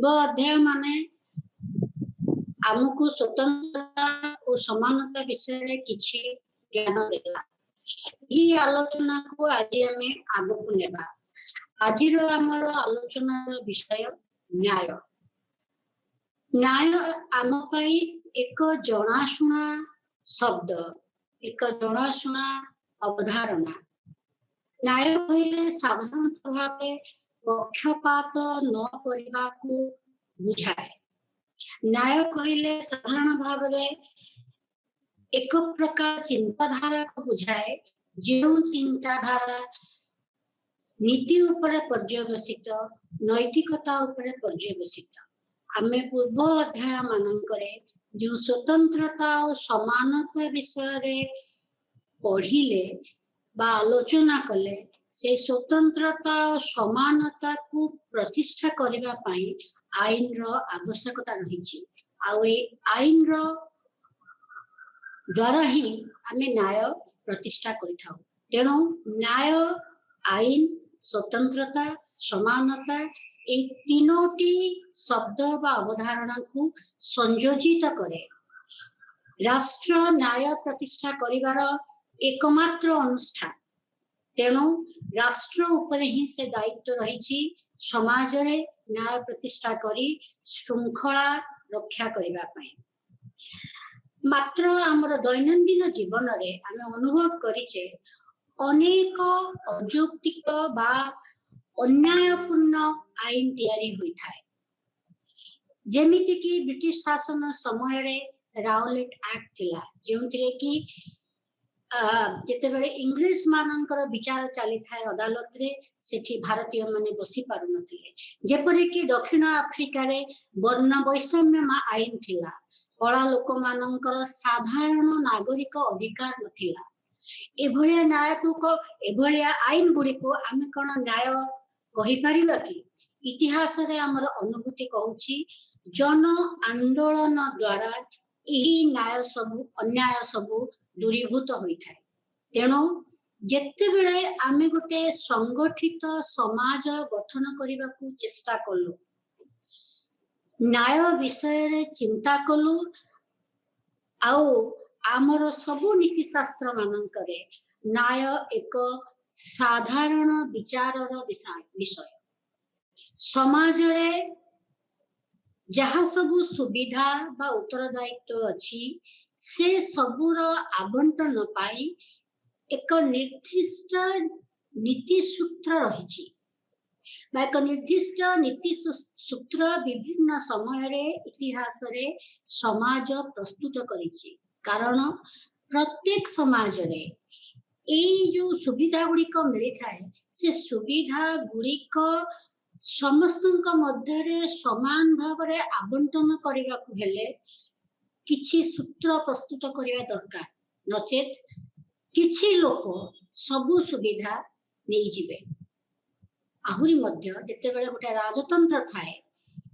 पूर्व अध्याय माने आमको स्वतंत्रता और समानता विषय किछि ज्ञान देला। ही आलोचना को आज हमें आगो को नेबा। आजिर हमर आलोचना विषय न्याय। न्याय आम पई एक जनाशुना शब्द, एक जनाशुना अवधारणा। न्याय कहले साधारणतः भावे पक्षपात न करबा को बुझाए। न्याय कहले साधारण भाव एक प्रकार चिंताधारा को बुझाए जो चिंताधारा नीति उपरे पर्यवसित, नैतिकता उपरे पर्यवसित। आमे पूर्व अध्याय मानकरे जो स्वतंत्रता और समानता विषय रे पढ़िले बा आलोचना कले से स्वतंत्रता और समानता को प्रतिष्ठा करबा पई आईन रो आवश्यकता रही। आईन रो द्वारा ही आमे न्याय प्रतिष्ठा करिथाउ। तेणु न्याय, आईन, स्वतंत्रता, समानता ए तीनोटी शब्द बा अवधारणा को संयोजित करे। राष्ट्र न्याय प्रतिष्ठा करिवार एकमात्र अनुष्ठान। तेणु राष्ट्र उपरे ही से दायित्व रही समाज रे न्याय प्रतिष्ठा करी श्रृंखला रक्षा करिबा पई। मात्र आमर दैनंदिन जीवन रे आमे अनुभव करिचे अनेक अयौक्तिक बा अन्यायपूर्ण आईन तैयारी होई थाए। जेमिति कि ब्रिटिश शासन समय रे राउलेट एक्ट थिला, जेउथिरे कि जेतेबेले इंग्लिश मानकर विचार चली थाए अदालत रे सेठी भारतीय माने बसी पारु नथिले। जेपरि कि दक्षिण अफ्रिका रे वर्ण वैषम्य आईन थिला। कला लोक मानकर साधारण नागरिक अधिकार नथिला। एभलिया न्याय को एभलिया आईन गुडी को आमे कोन न्याय कहि परिबा कि? इतिहास रे हमर अनुभूति कहूची जन आंदोलन द्वारा यही न्याय सबु अन्याय सबु दूरीभूत होई थाए। तेणु जेतेबेले आमे गोटे संगठित समाज गठन करिबा को चेष्टा कलु, न्याय विषय रे चिंता कलु, आउ आमर सबु नीति शास्त्र मानकरे न्याय एक साधारण विचारर विषय। समाज रे जहाँ सबु सुविधा बा उत्तरदायित्व अच्छी से सबुर आवंटन पाई एक निर्दिष्ट नीति सूत्र रही। एक निर्दिष्ट नीति सूत्र विभिन्न समय रे इतिहास रे समाज प्रस्तुत करिछि। कारण प्रत्येक समाज रे एई जो सुविधा गुड़िक मिली थाए से सुविधा गुड़िक समस्तक मध्य समान भाव रे आवंटन करने को हेले किछि सूत्र प्रस्तुत करने दरकार। नचेत किछि लोक सबु सुविधा नहीं जिवे। आहुरी मध्य जेतेबेले गोटे राजतंत्र थाए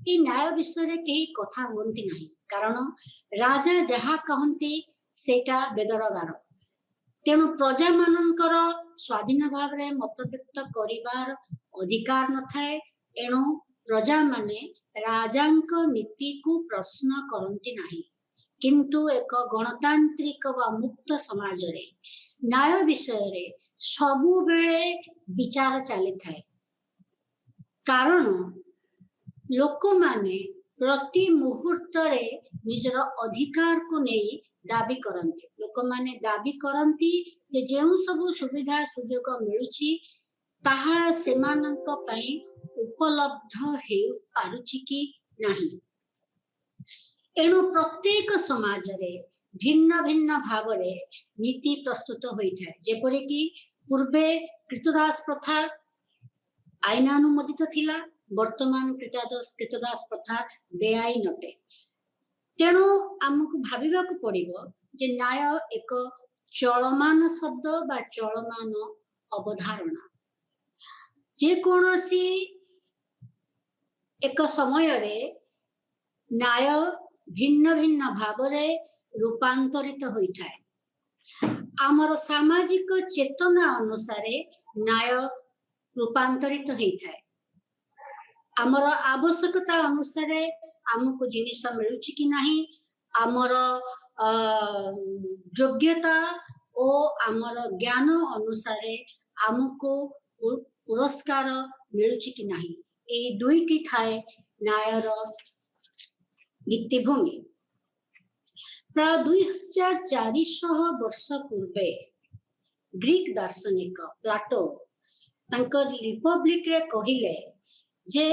ए न्याय विषय रे केही कथा होंती नहीं। कारण राजा जहा कहंती सेटा बेदरगार। तेणु प्रजा मानकर स्वाधीन भाव रे मत व्यक्त करिवार अधिकार न थाए। एणु प्रजा माने राजांक नीति को प्रश्न करंती नहीं। किंतु एक गणतांत्रिक व मुक्त समाज रे न्याय विषय रे सबु बेले विचार चली थाए। कारण लोक माने प्रति मुहूर्त रे निजर अधिकार को नहीं दाबी करंती। लोक माने दाबी करंती जे जेउ सबु सुविधा सुजोग मिलुची ताहा सेमानंक पई उपलब्ध हे पारुची कि नहीं। एणु प्रत्येक समाज रे भिन्न भिन्न भाव रे नीति प्रस्तुत होई थाए। जेपरि कि पूर्वे कृतदास प्रथा आईनानुमोदित थिला, वर्तमान कृतदास प्रथा बेआईन अटे। तेणु आमको भाविबा को पड़िबो जे न्याय एक चलमान शब्द बा चलमान अवधारणा। जे कोनोसी एक समय रे न्याय भिन्न भिन्न भाव रे रूपांतरित होई थाए। आमर सामाजिक चेतना अनुसारे न्याय रूपांतरित होई थाए। आमर आवश्यकता अनुसार आमको जिनिस मिलुची कि नहीं, आमर योग्यता और आमर ज्ञान अनुसार आमको पुरस्कार मिलुची कि नहीं, ए दुईटी थाए न्यायर भित्तिभूमि। प्राय 2400 वर्ष पूर्वे ग्रीक दार्शनिक प्लाटो तांकर रिपब्लिक रे कहिले जे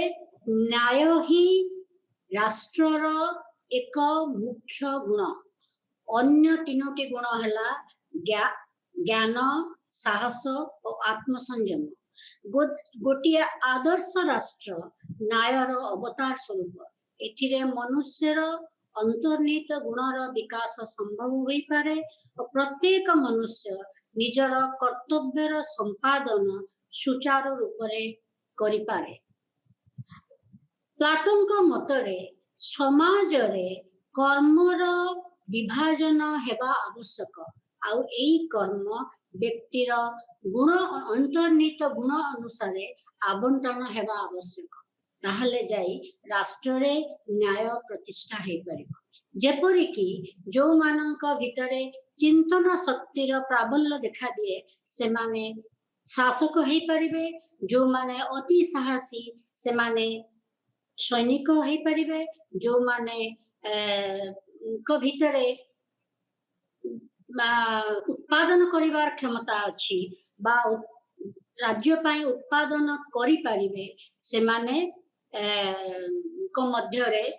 न्याय ही राष्ट्रर एक मुख्य गुण, अन्य तीनोटी गुण हला ज्ञान, साहस और आत्मसंयम। गोटिए आदर्श राष्ट्र न्यायर अवतार स्वरूप। एथिरे मनुष्यर अंतर्निहित गुणर विकास संभव होई पारे और प्रत्येक मनुष्य निजर कर्तव्यर संपादन सुचारू रूपरे करि पारे। प्लाटोंक मतरे समाज रे कर्मर विभाजन हेबा आवश्यक, आउ एई कर्म व्यक्तिर गुण अंतर्निहित गुण अनुसार आवंटन हेबा आवश्यक, ताहले जाई राष्ट्र रे न्याय प्रतिष्ठा हेई परिबो। जेपरि कि जो मानक भितरे चिंतन शक्तिर प्राबल्य देखा दिए से माने शासक हेई परिबे, जो माने अति साहसी से माने सैनिक हेई परिबे, जो माने को भितरे उत्पादन करिवार क्षमता अछि बा राज्य पाई उत्पादन करि परिबे, से माने को मध्य रे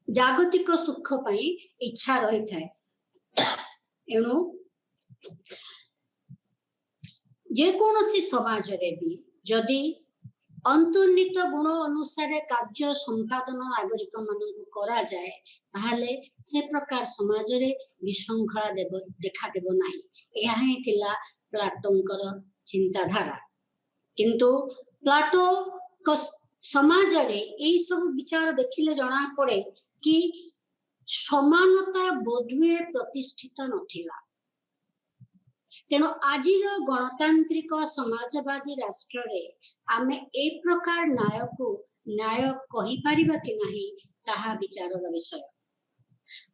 जागतिक सुख पाई इच्छा रही थाए। एणु जे कोनोसी समाज रे भी जदि अंतर्निहित गुण अनुसार कार्य संपादन नागरिक मानक करा जाए, ताहले से प्रकार समाज रे विशृंखला देखा देबो नाही। एहा ही थिला प्लाटोंकर चिंताधारा। किंतु प्लाटो को समाज रे एई सब विचार देखिले जणा पड़े कि समानता बोधुए प्रतिष्ठित नथिला। तेणु आजिर गणतांत्रिक समाजवादी राष्ट्र रे आमे ए प्रकार न्याय को न्याय कहि परिबा कि नाही ताहा विचारर विषय।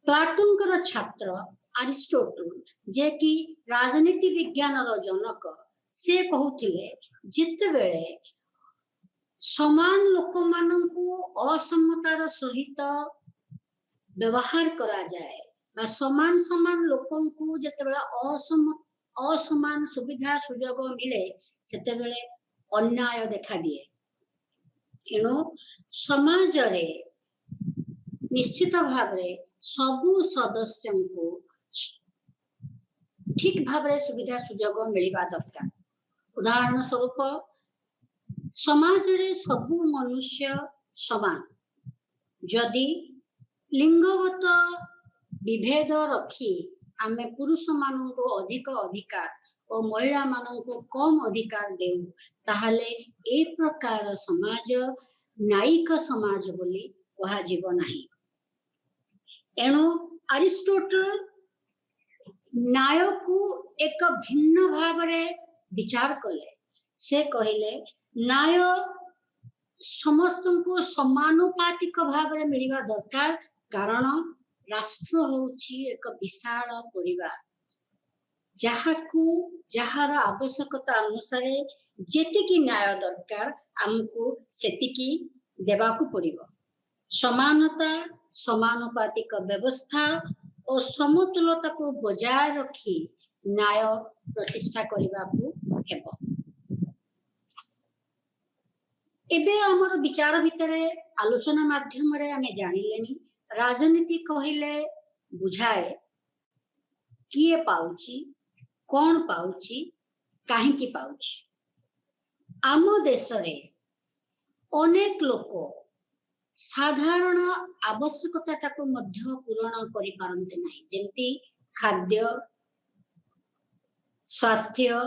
प्लाटोंकर छात्र अरिस्टोटल जे कि राजनीति विज्ञानर जनक, से कहूथिले जिते बेले समान लोक माननकु असमतार सहित व्यवहार करा जाए बा समान समान लोकंकु जते बेले असमान सुविधा सुजोग मिले सेते बेले अन्याय देखा दिए। एणु समाज रे निश्चित भाव रे सबु सदस्यंकु ठीक भाव रे सुविधा सुजोग मिलिबा दरकार। उदाहरण स्वरूप समाज रे सबु मनुष्य समान, जदि लिंगगत विभेद रखी आमे पुरुष माननको अधिक अधिकार और महिला माननको कम अधिकार देउ, ताहले ए प्रकार समाज न्यायिक समाज बोली कहा जीव नाही। एणु अरिस्टोटल न्याय को एक भिन्न भाव रे विचार कले। से कहिले न्याय समस्तको समानुपातिक भाव रे मिलिबा दरकार, कारण राष्ट्र होची एक विशाल परिवार जहाकू जहार आवश्यकता अनुसार जेतिकी न्याय दरकार हमको सेतिकी देबाकू पड़िबो। समानता, समानुपातिक व्यवस्था और समतुलता को बजाय रखी न्याय प्रतिष्ठा करिबाकू हेबो। एबे हमर विचार भितरे आलोचना माध्यम रे हमें जानिलेनी राजनीति कहिले बुझाए किए पाउची, कौन पाउची, काहे की पाउची। आम देश रे अनेक लोक साधारण आवश्यकता को मध्य पूरण करि पारंते नाही, जेमती खाद्य, स्वास्थ्य,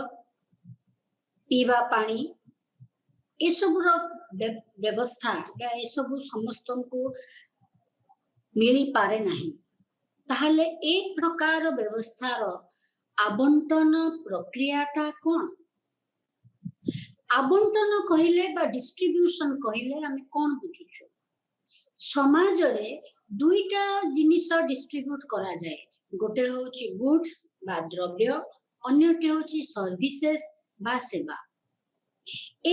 पीवा पानी, ए सबुर व्यवस्था ए सबु समस्तंकु मिली पारे नाही। ताहले एक प्रकार व्यवस्थार आवंटन प्रक्रियाटा कोन? आबंटन कहले बा डिस्ट्रीब्यूशन कहले आमे कोन बुझुछु समाज रे दुईटा जिनिस डिस्ट्रीब्यूट करा जाए गोटे होची गुड्स बा द्रव्य अन्यटे होची सर्विसेस बा सेवा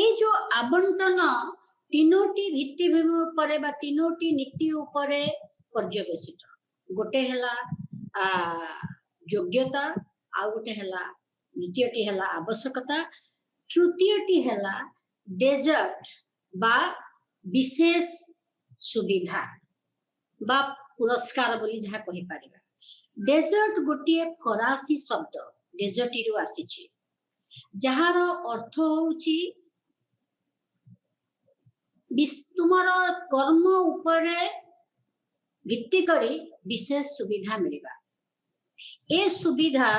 ए जो आबंटन तीनोटी भित्तिभूमि उपरे बा तीनोटी नीति उपरे पर्यवेसित गोटे हला योग्यता आ गोटे हला द्वितीयटी हला आवश्यकता तृतीयटी हला डेजर्ट बा विशेष सुविधा बा पुरस्कार बोली जहा कहि पारिबा डेजर्ट गोटे फरासी शब्द डेजर्ट रु आसीछि जहार अर्थ होउछि तुमर कर्म उपरे भित्ति करी विशेष सुविधा मिलवा ए सुविधा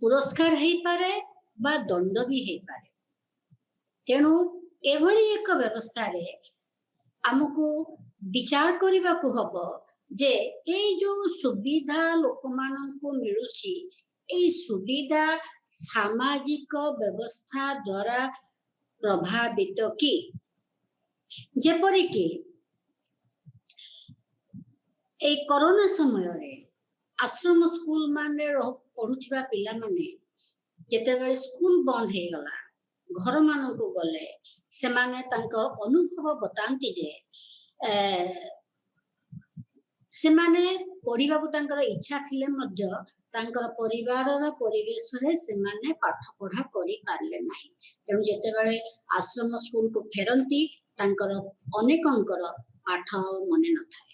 पुरस्कार हेई पारे बा दंड भी हेई पारे तेणु एभली एक व्यवस्था रे हमको विचार करबा को हबो जे ए जो सुविधा लोक माननको मिलुछि ए सुविधा सामाजिक व्यवस्था द्वारा प्रभावित की जेपरि कि ए कोरोना समय रे आश्रम स्कूल माने पढ़ुथिबा पिला माने जेतेबेले स्कूल बंद हे गला घर माननको गले से माने तांकर अनुभव बतांती जे से माने पढ़िबा को तांकर इच्छा थिले मध्य तांकर परिवारर परिवेश रे से माने पाठ पढ़ा करि पारले नाही तेणु जेतेबेले आश्रम स्कूल को फेरंती तांकर अनेकंकर पाठ मने न थाए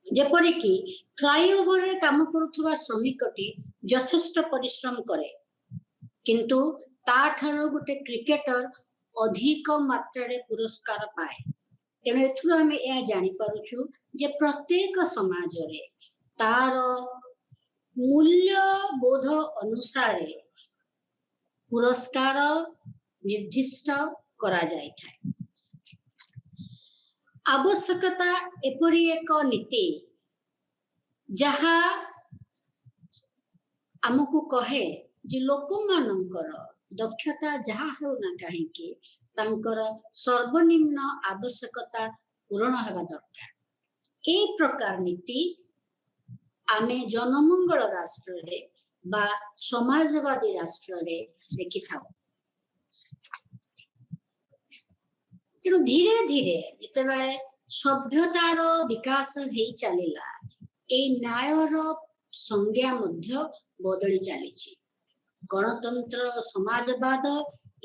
जेपरि कि फ्लाईओवर रे काम करुथुवा श्रमिकटी यथेष्ट परिश्रम करे किंतु ता ठारो गोटे क्रिकेटर अधिक मात्रा रे पुरस्कार पाए तेणु एथुरो आमे या जानि पारुछु जे प्रत्येक समाज रे तार मूल्य बोध अनुसार पुरस्कार निर्दिष्ट करा जाय थाए आवश्यकता एपरी एक नीति जहा हमको कहे जे लोक मानकर दक्षता जहा हो ना कहीं कि तांकर सर्वनिम्न आवश्यकता पूर्ण हेबा दरकार ए प्रकार नीति आमे जनमंगल राष्ट्र रे बा समाजवादी राष्ट्र रे देखि थाओ तेणु धीरे धीरे जितेबाला सभ्यतार विकास हेई चलिला ए न्यायर संज्ञा मध्य बदली चली गणतंत्र समाजवाद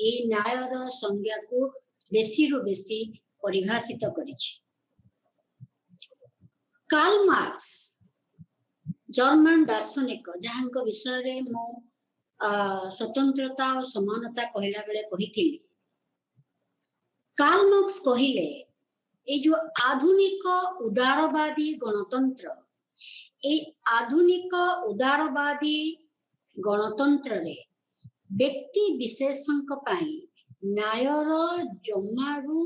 ए न्यायर संज्ञा को बेसी रु बेसी परिभाषित करिछि कार्ल मार्क्स जर्मन दार्शनिक जहांक विषय रे मो स्वतंत्रता और समानता कहला बेले कहिथिली कार्ल मार्क्स कहिले ए जो आधुनिक उदारवादी गणतंत्र ए आधुनिक उदारवादी गणतंत्र रे व्यक्ति विशेषक पाई न्यायर जमारू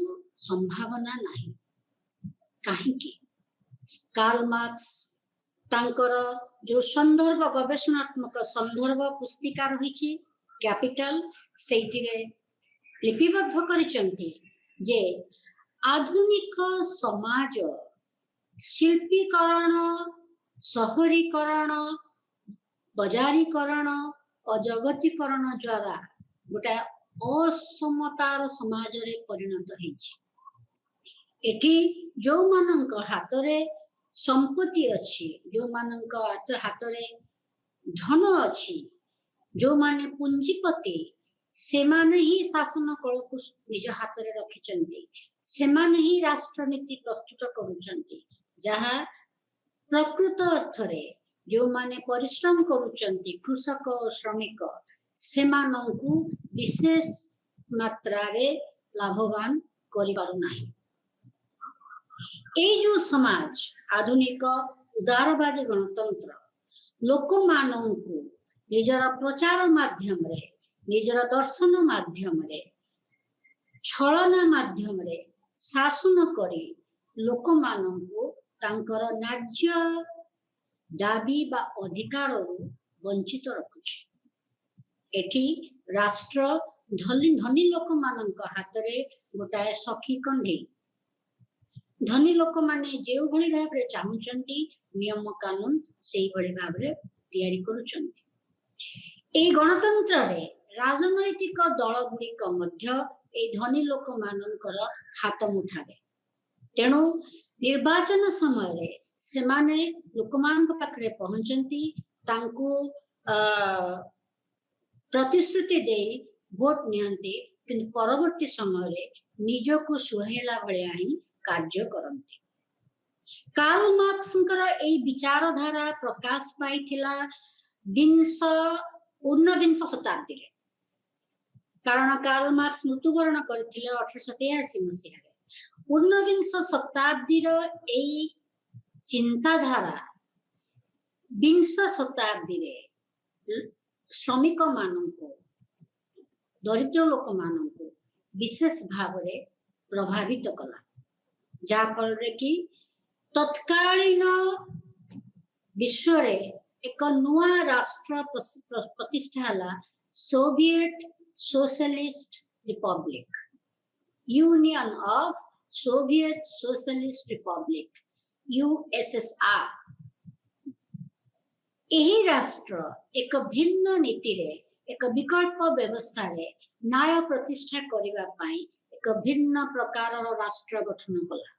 संभावना नहीं काहे कि कार्ल मार्क्स तांकर जो संदर्भ गवेषणात्मक संदर्भ पुस्तिका रही कैपिटल सेतिरे लिपिबद्ध करिसंती जे आधुनिक समाज शिल्पीकरण शहरीकरण बजारीकरण और जगतीकरण द्वारा गोटे असमतार समाज रे परिणत होइछि एठी जो मानक हाथ रे संपत्ति अच्छी जो मानक हाथ रे धन अच्छी जो माने पूंजीपति से माने ही शासन कल को निज हाथ रे रखिचंती से माने ही राष्ट्रनीति प्रस्तुत करूचंती जहा प्रकृत अर्थ रे जो माने परिश्रम करूचंती कृषक और श्रमिक से मानकु विशेष मात्रा रे लाभवान करि पारु नाही ए जो समाज आधुनिक उदारवादी गणतंत्र लोक मानकु निजर प्रचार माध्यम रे निजर दर्शन माध्यम रे छलना माध्यम रे शासन करी लोक मानकु तांकर न्याय्य दाबी बा अधिकार वंचित रखुछि एठी राष्ट्र धनी लोक मान हाथ में गोटाए सखी कंढी धनी लोक माने जो भली भाव रे चाहुचंती नियम कानून सेही भली भाव रे तैयारी करूचंती। ए गणतंत्र रे राजनैतिक दल गुड़िक मध्य ए धनी लोक मानकर हाथ मुठारे तेणु निर्वाचन समय रे सेमाने लोकमान पाखरे पहुंचंती तांकू प्रतिश्रुति दे भोट नियंती किंतु परवर्ती समय रे निजको सुहेला भलिया ही कार्य करंती। कार्ल मार्क्सଙ୍କର এই विचारधारा प्रकाश पाइथिला ঊनविंश शताब्दी रे कारण कार्ल मार्क्स मृत्युवरण करथिले 1883 मसीहा रे। ঊनविंश शताब्दी रो এই चिंताधारा विंश शताब्दी रे श्रमिक माननको दरिद्र लोक माननको विशेष भाव रे प्रभावित कला जाफल कि तत्कालीन विश्व रे एक नुआ राष्ट्र प्रतिष्ठा हला Soviet socialist Republic union of Soviet socialist Republic USSR. यही राष्ट्र एक भिन्न नीति रे एक विकल्प व्यवस्था रे न्याय प्रतिष्ठा करिवा पाई एक भिन्न प्रकार राष्ट्र गठन कला।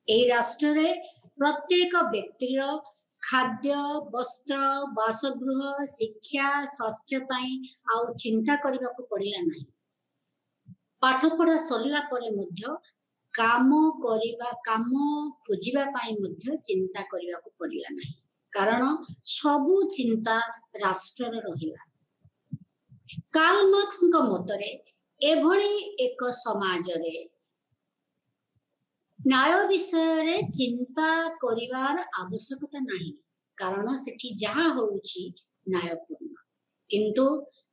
ए राष्ट्र रे प्रत्येक व्यक्तिर खाद्य वस्त्र बासगृह शिक्षा स्वास्थ्य पाई आउ चिंता करबा को पड़िला नहीं। पाठ पढ़ा सरिला परे मध्य काम खोजिबा पाई मध्य चिंता करबा को पड़िला नहीं कारण सबु चिंता राष्ट्र रहिला। कार्ल मार्क्स मतरे एभली एक समाज रे न्याय विषय रे चिंता करिवार आवश्यकता नहीं कारण सेठी जहा होउची न्यायपूर्ण किंतु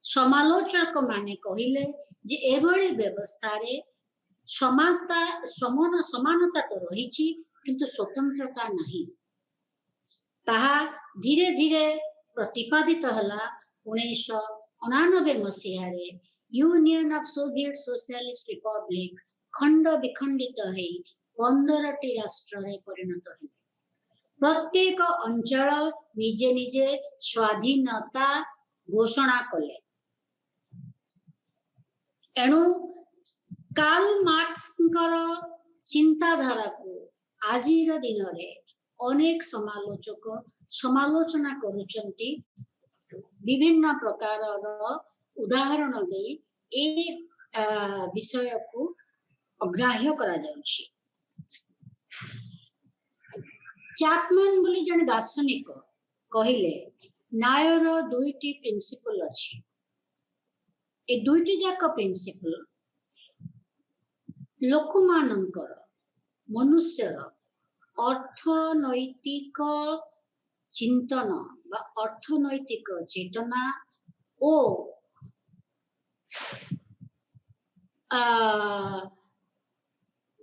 समालोचक माने कहिले जे एभली व्यवस्था रे समानता तो रहिची किंतु स्वतंत्रता नहीं। ताहा धीरे धीरे प्रतिपादित हला 1999 मसीहा रे union of Soviet socialist Republic खंड विखंडित है 15टी राष्ट्र रे परिणत है। प्रत्येक अंचल निजे निजे स्वाधीनता घोषणा कले। एणु कार्ल मार्क्सଙ୍କର चिंताधारा को आजिर दिन रे अनेक समालोचक समालोचना करुचंती विभिन्न प्रकार उदाहरण दे ए विषय को अग्राह्य करा जाउछि। चैपमैन बोली जने दार्शनिक कहिले न्यायर दुईटी प्रिंसिपल अछि। ए दुईटी जाक प्रिंसिपल लोकमानंकर मनुष्यर अर्थनैतिक चिंतन बा अर्थनैतिक चेतना ओ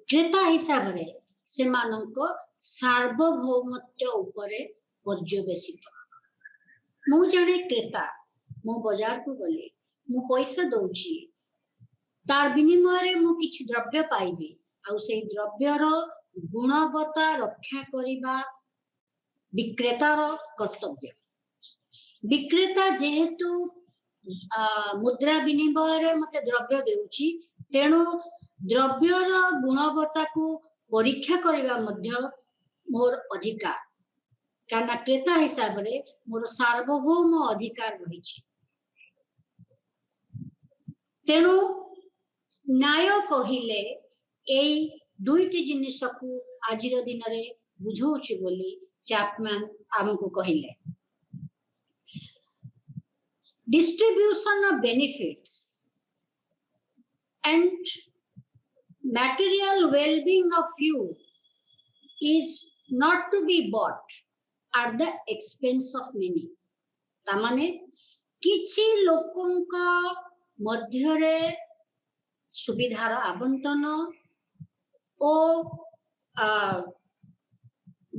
क्रेता हिसाब रे सेमानंको सार्वभौमत्व उपरे पर्यवेसित। मु जने क्रेता मु बाजार को गले मु पैसा दउची तार विनिमय रे मु किछि द्रव्य पाइबे आ से द्रव्यर गुणवत्ता रक्षा करिबा विक्रेतार कर्तव्य। विक्रेता जेहेतु मुद्रा विनिमय रे मते द्रव्य देउची तेणु द्रव्यर गुणवत्ता को परीक्षा करिबा मध्य मोर अधिकार काना क्रेता हिसाब रे मोर सार्वभौम अधिकार रहिछि। तेणु न्याय कहिले एई दुईटी जिनिस को आजिर दिन रे बुझौछि बोली चैपमैन आमको कहिले। Distribution of benefits and material well-being of few is not to be bought at the expense of many। तामाने किछि लोकंका मध्यरे सुविधार आवंटन ओ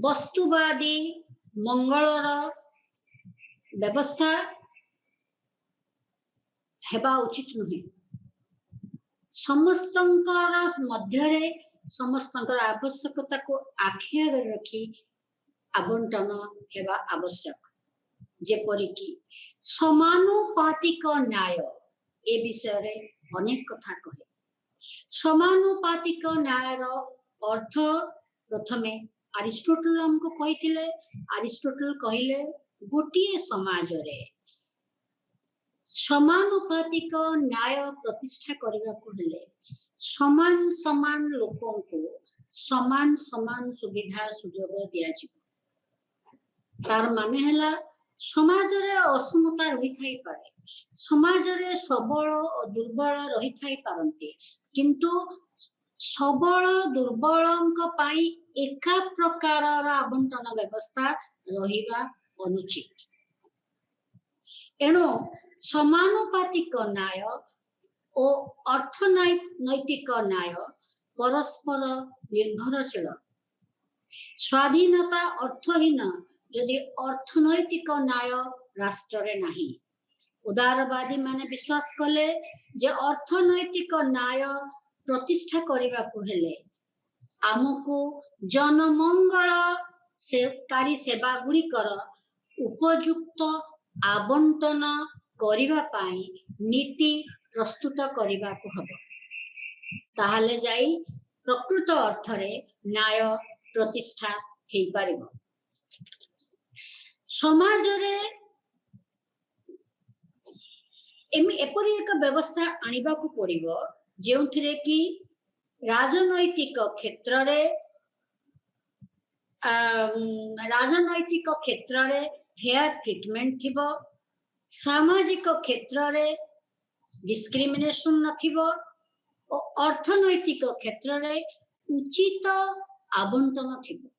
वस्तुवादी मंगलर व्यवस्था हेबा उचित नुहे समस्तंकर मध्यरे समस्तंकर आवश्यकता को आखि आगे रखी आवंटन हेबा आवश्यक जेपरिकी समानुपातिक न्याय ए विषय रे अनेक कथा कहे समानुपातिक न्यायर अर्थ प्रथमे अरिस्टोटल हमको कहिथिले अरिस्टोटल कहिले गोटिए समाज रे समानुपातिक न्याय प्रतिष्ठा करबा को हेले समान समान लोकों को समान समान सुविधा सुजोग दिया जिवो तार माने हला समाज रे असमता रही थाई पारे समाज रे सबल और दुर्बल रही थाई पारंती किंतु सबल दुर्बलंक पाई एका प्रकारर आवंटन व्यवस्था रहिबा अनुचित एणु समानुपातिक न्याय और अर्थनैतिक न्याय परस्पर निर्भरशील स्वाधीनता अर्थहीन यदि अर्थनैतिक न्याय राष्ट्र रे नहीं उदारवादी माने विश्वास कले जे अर्थनैतिक न्याय प्रतिष्ठा करबा को हेले आमको जनमंगल सेकारी सेवा गुड़ी कर उपयुक्त आवंटन करिबा पाई नीति प्रस्तुत करिबा को हबो ताहाले जाई प्रकृत अर्थ रे न्याय प्रतिष्ठा हेई पारिबो समाज रे एपरि एक व्यवस्था आनिबा को पड़िबो जेउथिरे कि राजनैतिक क्षेत्र रे फेयर ट्रीटमेंट थिबो सामाजिक क्षेत्र रे डिस्क्रिमिनेशन नथिबो और अर्थनैतिक क्षेत्र रे उचित आवंटन थिबो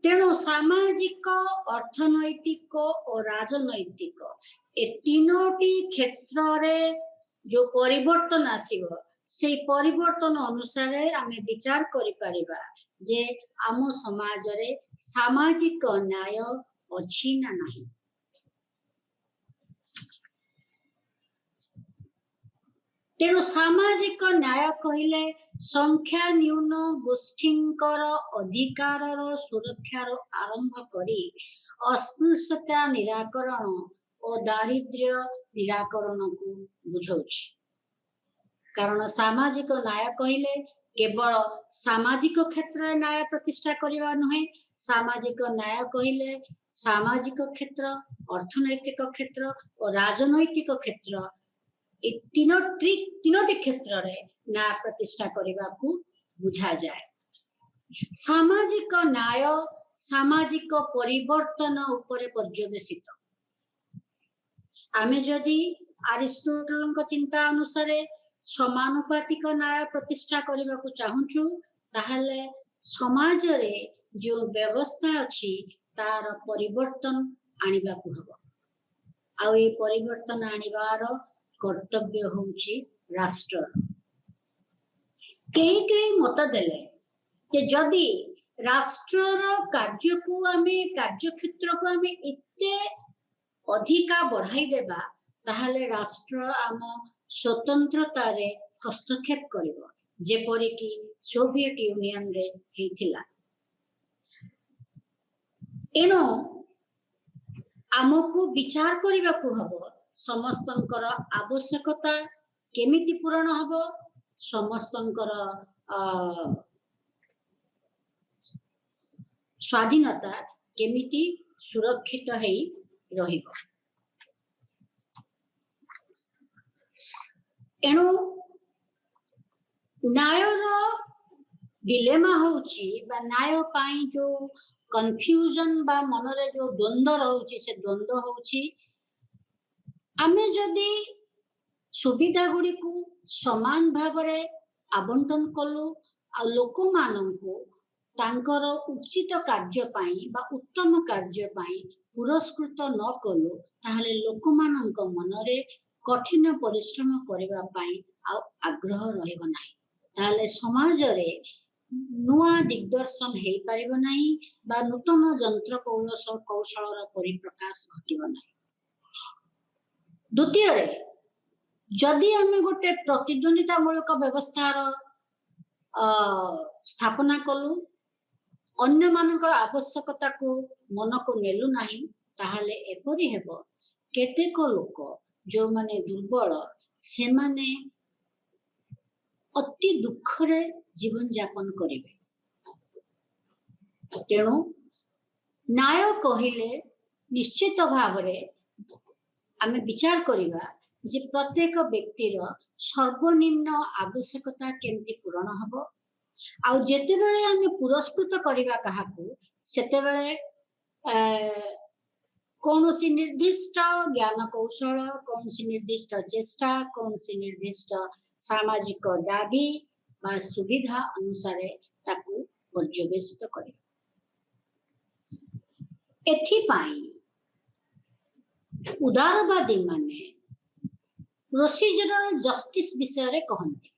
तेणु सामाजिक अर्थनैतिक और राजनैतिक ए तीनोटी क्षेत्र रे जो परिवर्तन आसीबो से परिवर्तन अनुसार आमे विचार करि परिबा जे आम समाज रे सामाजिक न्याय अछि ना नहीं तेणु सामाजिक न्याय कहिले संख्या न्यून गोष्ठींकर अधिकारर सुरक्षार आरंभ करी अस्पृश्यता निराकरण और दारिद्र्य निराकरण को बुझाउछि कारण सामाजिक न्याय कहिले केवल सामाजिक क्षेत्र में न्याय प्रतिष्ठा करबा नुहे सामाजिक न्याय कहिले सामाजिक क्षेत्र अर्थनैतिक क्षेत्र और राजनैतिक क्षेत्र ए तीनोटी क्षेत्र रे न्याय प्रतिष्ठा करबा को बुझा जाए सामाजिक न्याय सामाजिक परिवर्तन ऊपर पर्यवेसित आमे जदि अरिस्टोटल चिंता अनुसार समानुपातिक न्याय प्रतिष्ठा करबा को चाहूछु ताहले समाज रे जो व्यवस्था अछि तार परिवर्तन आनिबा को हबो आ ए परिवर्तन आनिबार कर्तव्य होउछि राष्ट्र के मत देले कि जदि राष्ट्रर कार्य को आमे कार्य क्षेत्र को आमे इत्ते अधिका बढ़ाई देबा ताहले राष्ट्र आम स्वतंत्रता रे हस्तक्षेप करिवो जेपरि कि सोवियत यूनियन रे हेथिला एनो आमको विचार करबा को हबो समस्तंकर आवश्यकता केमिति पूर्ण हबो समस्तंकर स्वाधीनता केमिति सुरक्षित हेई रहिबो एणु न्यायर डिलेमा होउची बा न्याय पाई जो कंफ्यूजन बा मनरे जो द्वंद्व रहउची से द्वंद्व होउची आमे जदि सुविधा गुडी को समान भावरे आवंटन कलु आ लोक माननको तांकर उचित कार्य पाई बा उत्तम कार्य पाई पुरस्कृत न कलु ताहले लोक माननक मनरे कठिन परिश्रम करबा पाई आ आग्रह रहइबो नाही ताहले समाज रे नुआ दिग्दर्शन हेई परिबो नाही बा नूतन यंत्र कौशलर परिप्रकाश घटिबो नाही द्वितीय जदि आम गोटे प्रतिद्वंदितामूलक व्यवस्थार स्थापना कलु अन्य मानकर आवश्यकता को मन को नेलु नहीं ताहले एपरि हेबो केतेक लोक जो माने दुर्बल से माने अति दुखरे जीवन यापन करिवे। तेणु न्याय कहिले निश्चित भावरे आमे विचार करिवा जे प्रत्येक व्यक्तिर सर्वनिम्न आवश्यकता केमती पूरण हबो आ जेते बेले आमे पुरस्कृत करिवा काहाकू सेते बेले कौनसी निर्दिष्ट ज्ञान कौशल कौनसी निर्दिष्ट चेष्टा कौनसी निर्दिष्ट सामाजिक दाबी बा सुविधा अनुसार ताकू पर्यवेक्षित करिवा। एथिपाई उदारवादी माने प्रोसीजरल जस्टिस विषय रे कहंती।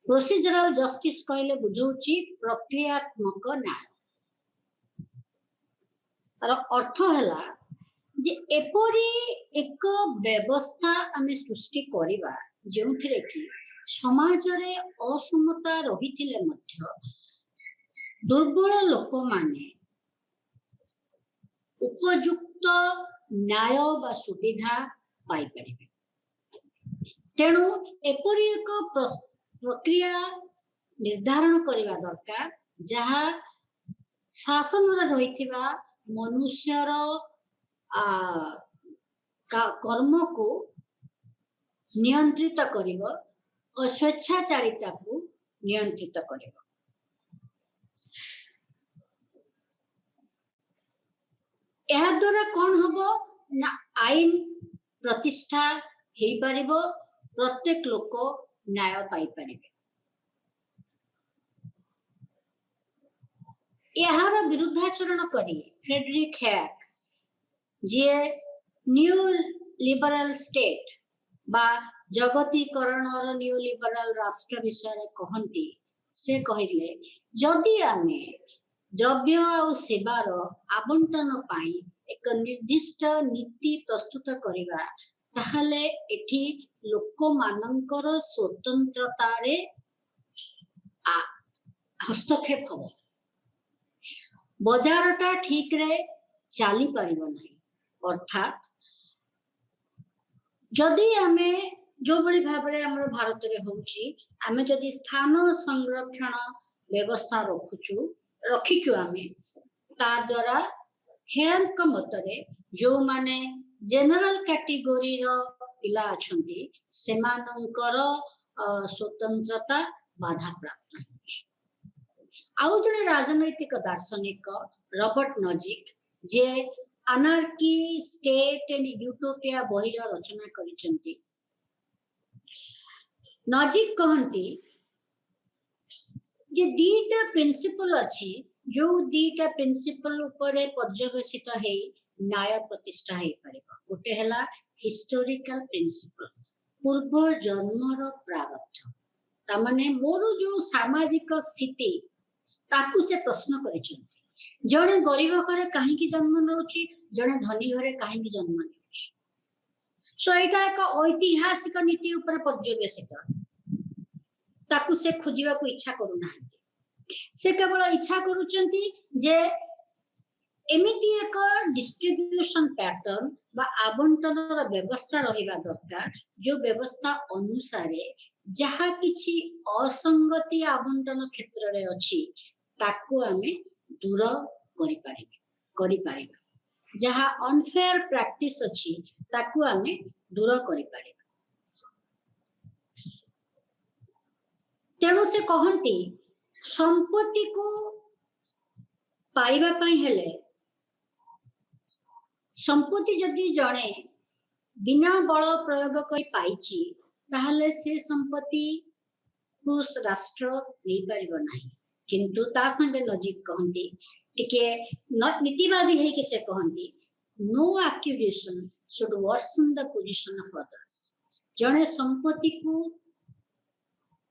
प्रोसीजरल जस्टिस कहले बुझौची प्रक्रियात्मक न्याय। तार अर्थ हैला जे एपरी एक व्यवस्था आमे सृष्टि करिवा जेउथिरे कि समाज रे असमता रहिथिले मध्य दुर्बल लोक माने उपयुक्त न्याय बा सुविधा पाई परिबे। तेणु एपरी एक प्रक्रिया निर्धारण करिवा दरकार जहा शासन रहिथिबा मनुष्यर कर्म को नियंत्रित करिवो और स्वेच्छाचारिता को नियंत्रित करिवो। यह द्वारा कौन हबो ना आईन प्रतिष्ठा हेई परिबो प्रत्येक लोक न्याय पाई परिबे। यार विरुद्धाचरण करी फ्रेडरिक हैक जे न्यू लिबरल स्टेट बा जगतीकरण और न्यू लिबरल राष्ट्र विषय कहती से कहले जदि आमे द्रव्य और सेवार आवंटन पाई एक निर्दिष्ट नीति प्रस्तुत करिवा ताहले एठी लोक मानकर स्वतंत्रता रे हस्तक्षेप हबो। बजारटा ठीक रे चाली परिबो नहीं। अर्थात जदि आमे जो बड़ी भाबरे हमर भारत रे होउची आमे जदि स्थान संरक्षण व्यवस्था रखिचु आमे ता द्वारा हेयर का मतरे जो माने जनरल कैटेगरी रो पिला अछंती सेमानंकर स्वतंत्रता बाधा प्राप्त होउची। आउ जने राजनैतिक दार्शनिक रॉबर्ट नजिक जे अनार्की स्टेट एंड यूटोपिया बहिर रचना करिसंती। नजिक कहंती जे दीटा प्रिंसिपल अछि जो दीटा प्रिंसिपल ऊपर पर्यवेक्षित है न्याय प्रतिष्ठा है परिबा। गोटे हला हिस्टोरिकल प्रिंसिपल पूर्व जन्मर प्रारब्ध ता माने मोर जो सामाजिक स्थिति ताकू से प्रश्न करिसंती। जने गरीब घरे काहे की जन्म नउची जने धनी घरे काहे की जन्म नउची। सो एटा एक ऐतिहासिक नीति ऊपर पर्यवेक्षित ताकू से खोजिबा को इच्छा करू ना से केवल इच्छा करूचंती जे एमिति एक डिस्ट्रीब्यूशन पैटर्न बा आवंटन व्यवस्था रहिबा दरकार जो व्यवस्था अनुसारे जहा किछि असंगति आवंटन क्षेत्र रे अछि ताकू आमे दूर करि पारिबा जहा अनफेयर प्रैक्टिस अछि ताकू आमे दूर करि पारिबा। तेणु से कहंती संपत्ति को पाइबा पाई हेले संपत्ति जदि जणे बिना बल प्रयोग कर पाइची ताहले से संपत्ति को राष्ट्र नहीं पारिबो नाही। किंतु ता संगे नजिक कहंती टिके नीतिवादी है कि से कहंती no acquisition should worsen the position of others. जणे संपत्ति को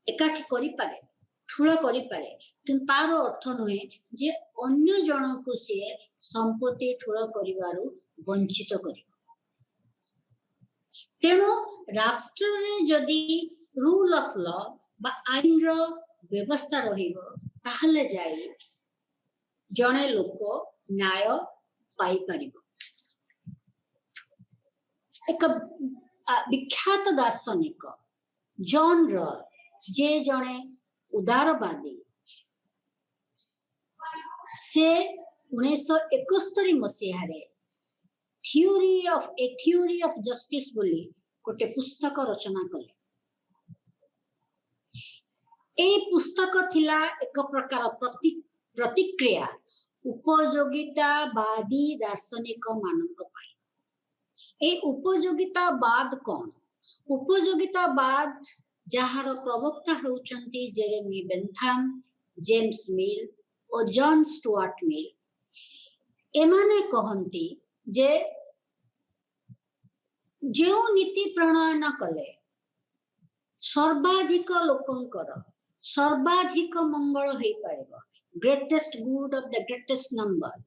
एकाठी करि पारे ठूल करि पारे किंतु तार अर्थ नुहे जे अन्य जन को से संपत्ति ठूल करिवारु वंचित करिवो। तेणु राष्ट्र रे जदि रूल ऑफ लॉ बा आईन रो व्यवस्था रहिबो ताहले जाई जणे लोक न्याय पाई परिबो। एक विख्यात दार्शनिक जॉन रॉल जे जणे उदारवादी से 1971 मसीहारे थ्योरी ऑफ जस्टिस बोली गोटे पुस्तक रचना कले। ए पुस्तक थिला एक प्रकार प्रतिक्रिया उपयोगितावादी दार्शनिक मानक पाई। ए उपयोगितावाद कौन? उपयोगितावाद जहार प्रवक्ता होउचंती जेरेमी बेंथाम, जेम्स मिल और जॉन स्टुअर्ट मिल। एमाने कहंती जे जो नीति प्रणयन कले सर्वाधिक लोकंकर सर्वाधिक मंगल होई पारेबो, greatest good of the greatest number,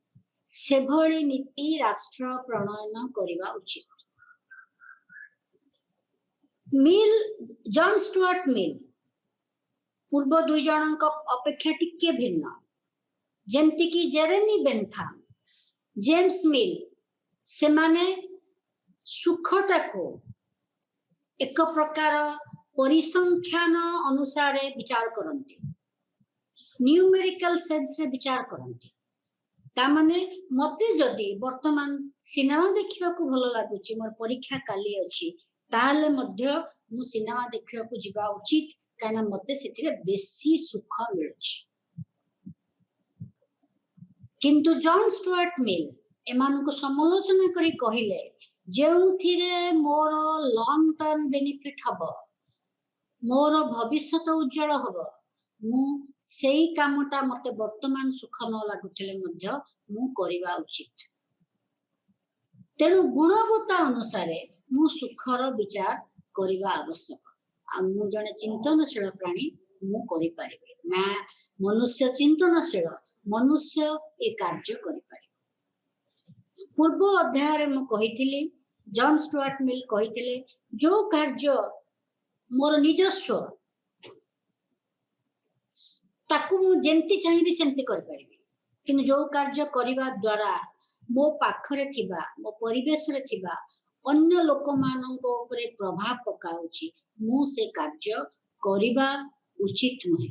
से भली नीति राष्ट्र प्रणयन करिबा उचित। मिल जॉन स्टुअर्ट मिल पूर्व दुई जनक अपेक्षा टिके भिन्न, जेमती कि जेरेमी बेंथाम, जेम्स मिल से माने सुखटा को एक प्रकार परिसंख्यान अनुसार विचार करते, न्यूमेरिकल सेंस से विचार करते। तामाने मते जदि वर्तमान सिनेमा देखिबा को भलो लागुची, मोर परीक्षा काली अछि, ताहले मध्य मु सिनेमा देखिबा को जिबा उचित, काना मते सेतिरे बेसी सुख मिलुची। किंतु जॉन स्टुअर्ट मिल एमान को समालोचना करी कहिले जेउथिरे मोर लॉन्ग टर्म बेनिफिट हबो, मोर भविष्य उज्जवल हबो, मु सेई कामटा मते वर्तमान सुख न लागुथिले मध्य मु करिबा उचित। तेणु गुणवत्ता अनुसार मु सुखर विचार करिबा आवश्यक। आ मु जने चिंतनशील प्राणी मु करि पारिबे ना, मनुष्य चिंतनशील मनुष्य ए कार्य करि पारिबे। पूर्व अध्याय रे मु कहिथिली जॉन स्टुअर्ट मिल कहिथिले जो कार्य मोर निजस्व ताकू मु जेंती चाहिबी सेंती कर पारिबी, किंतु जो कार्य करिबा द्वारा मो पाखरे थिबा मो परिवेश रे थिबा अन्य लोक माननको ऊपर प्रभाव पकाउची, मु से कार्य करिबा उचित नहे।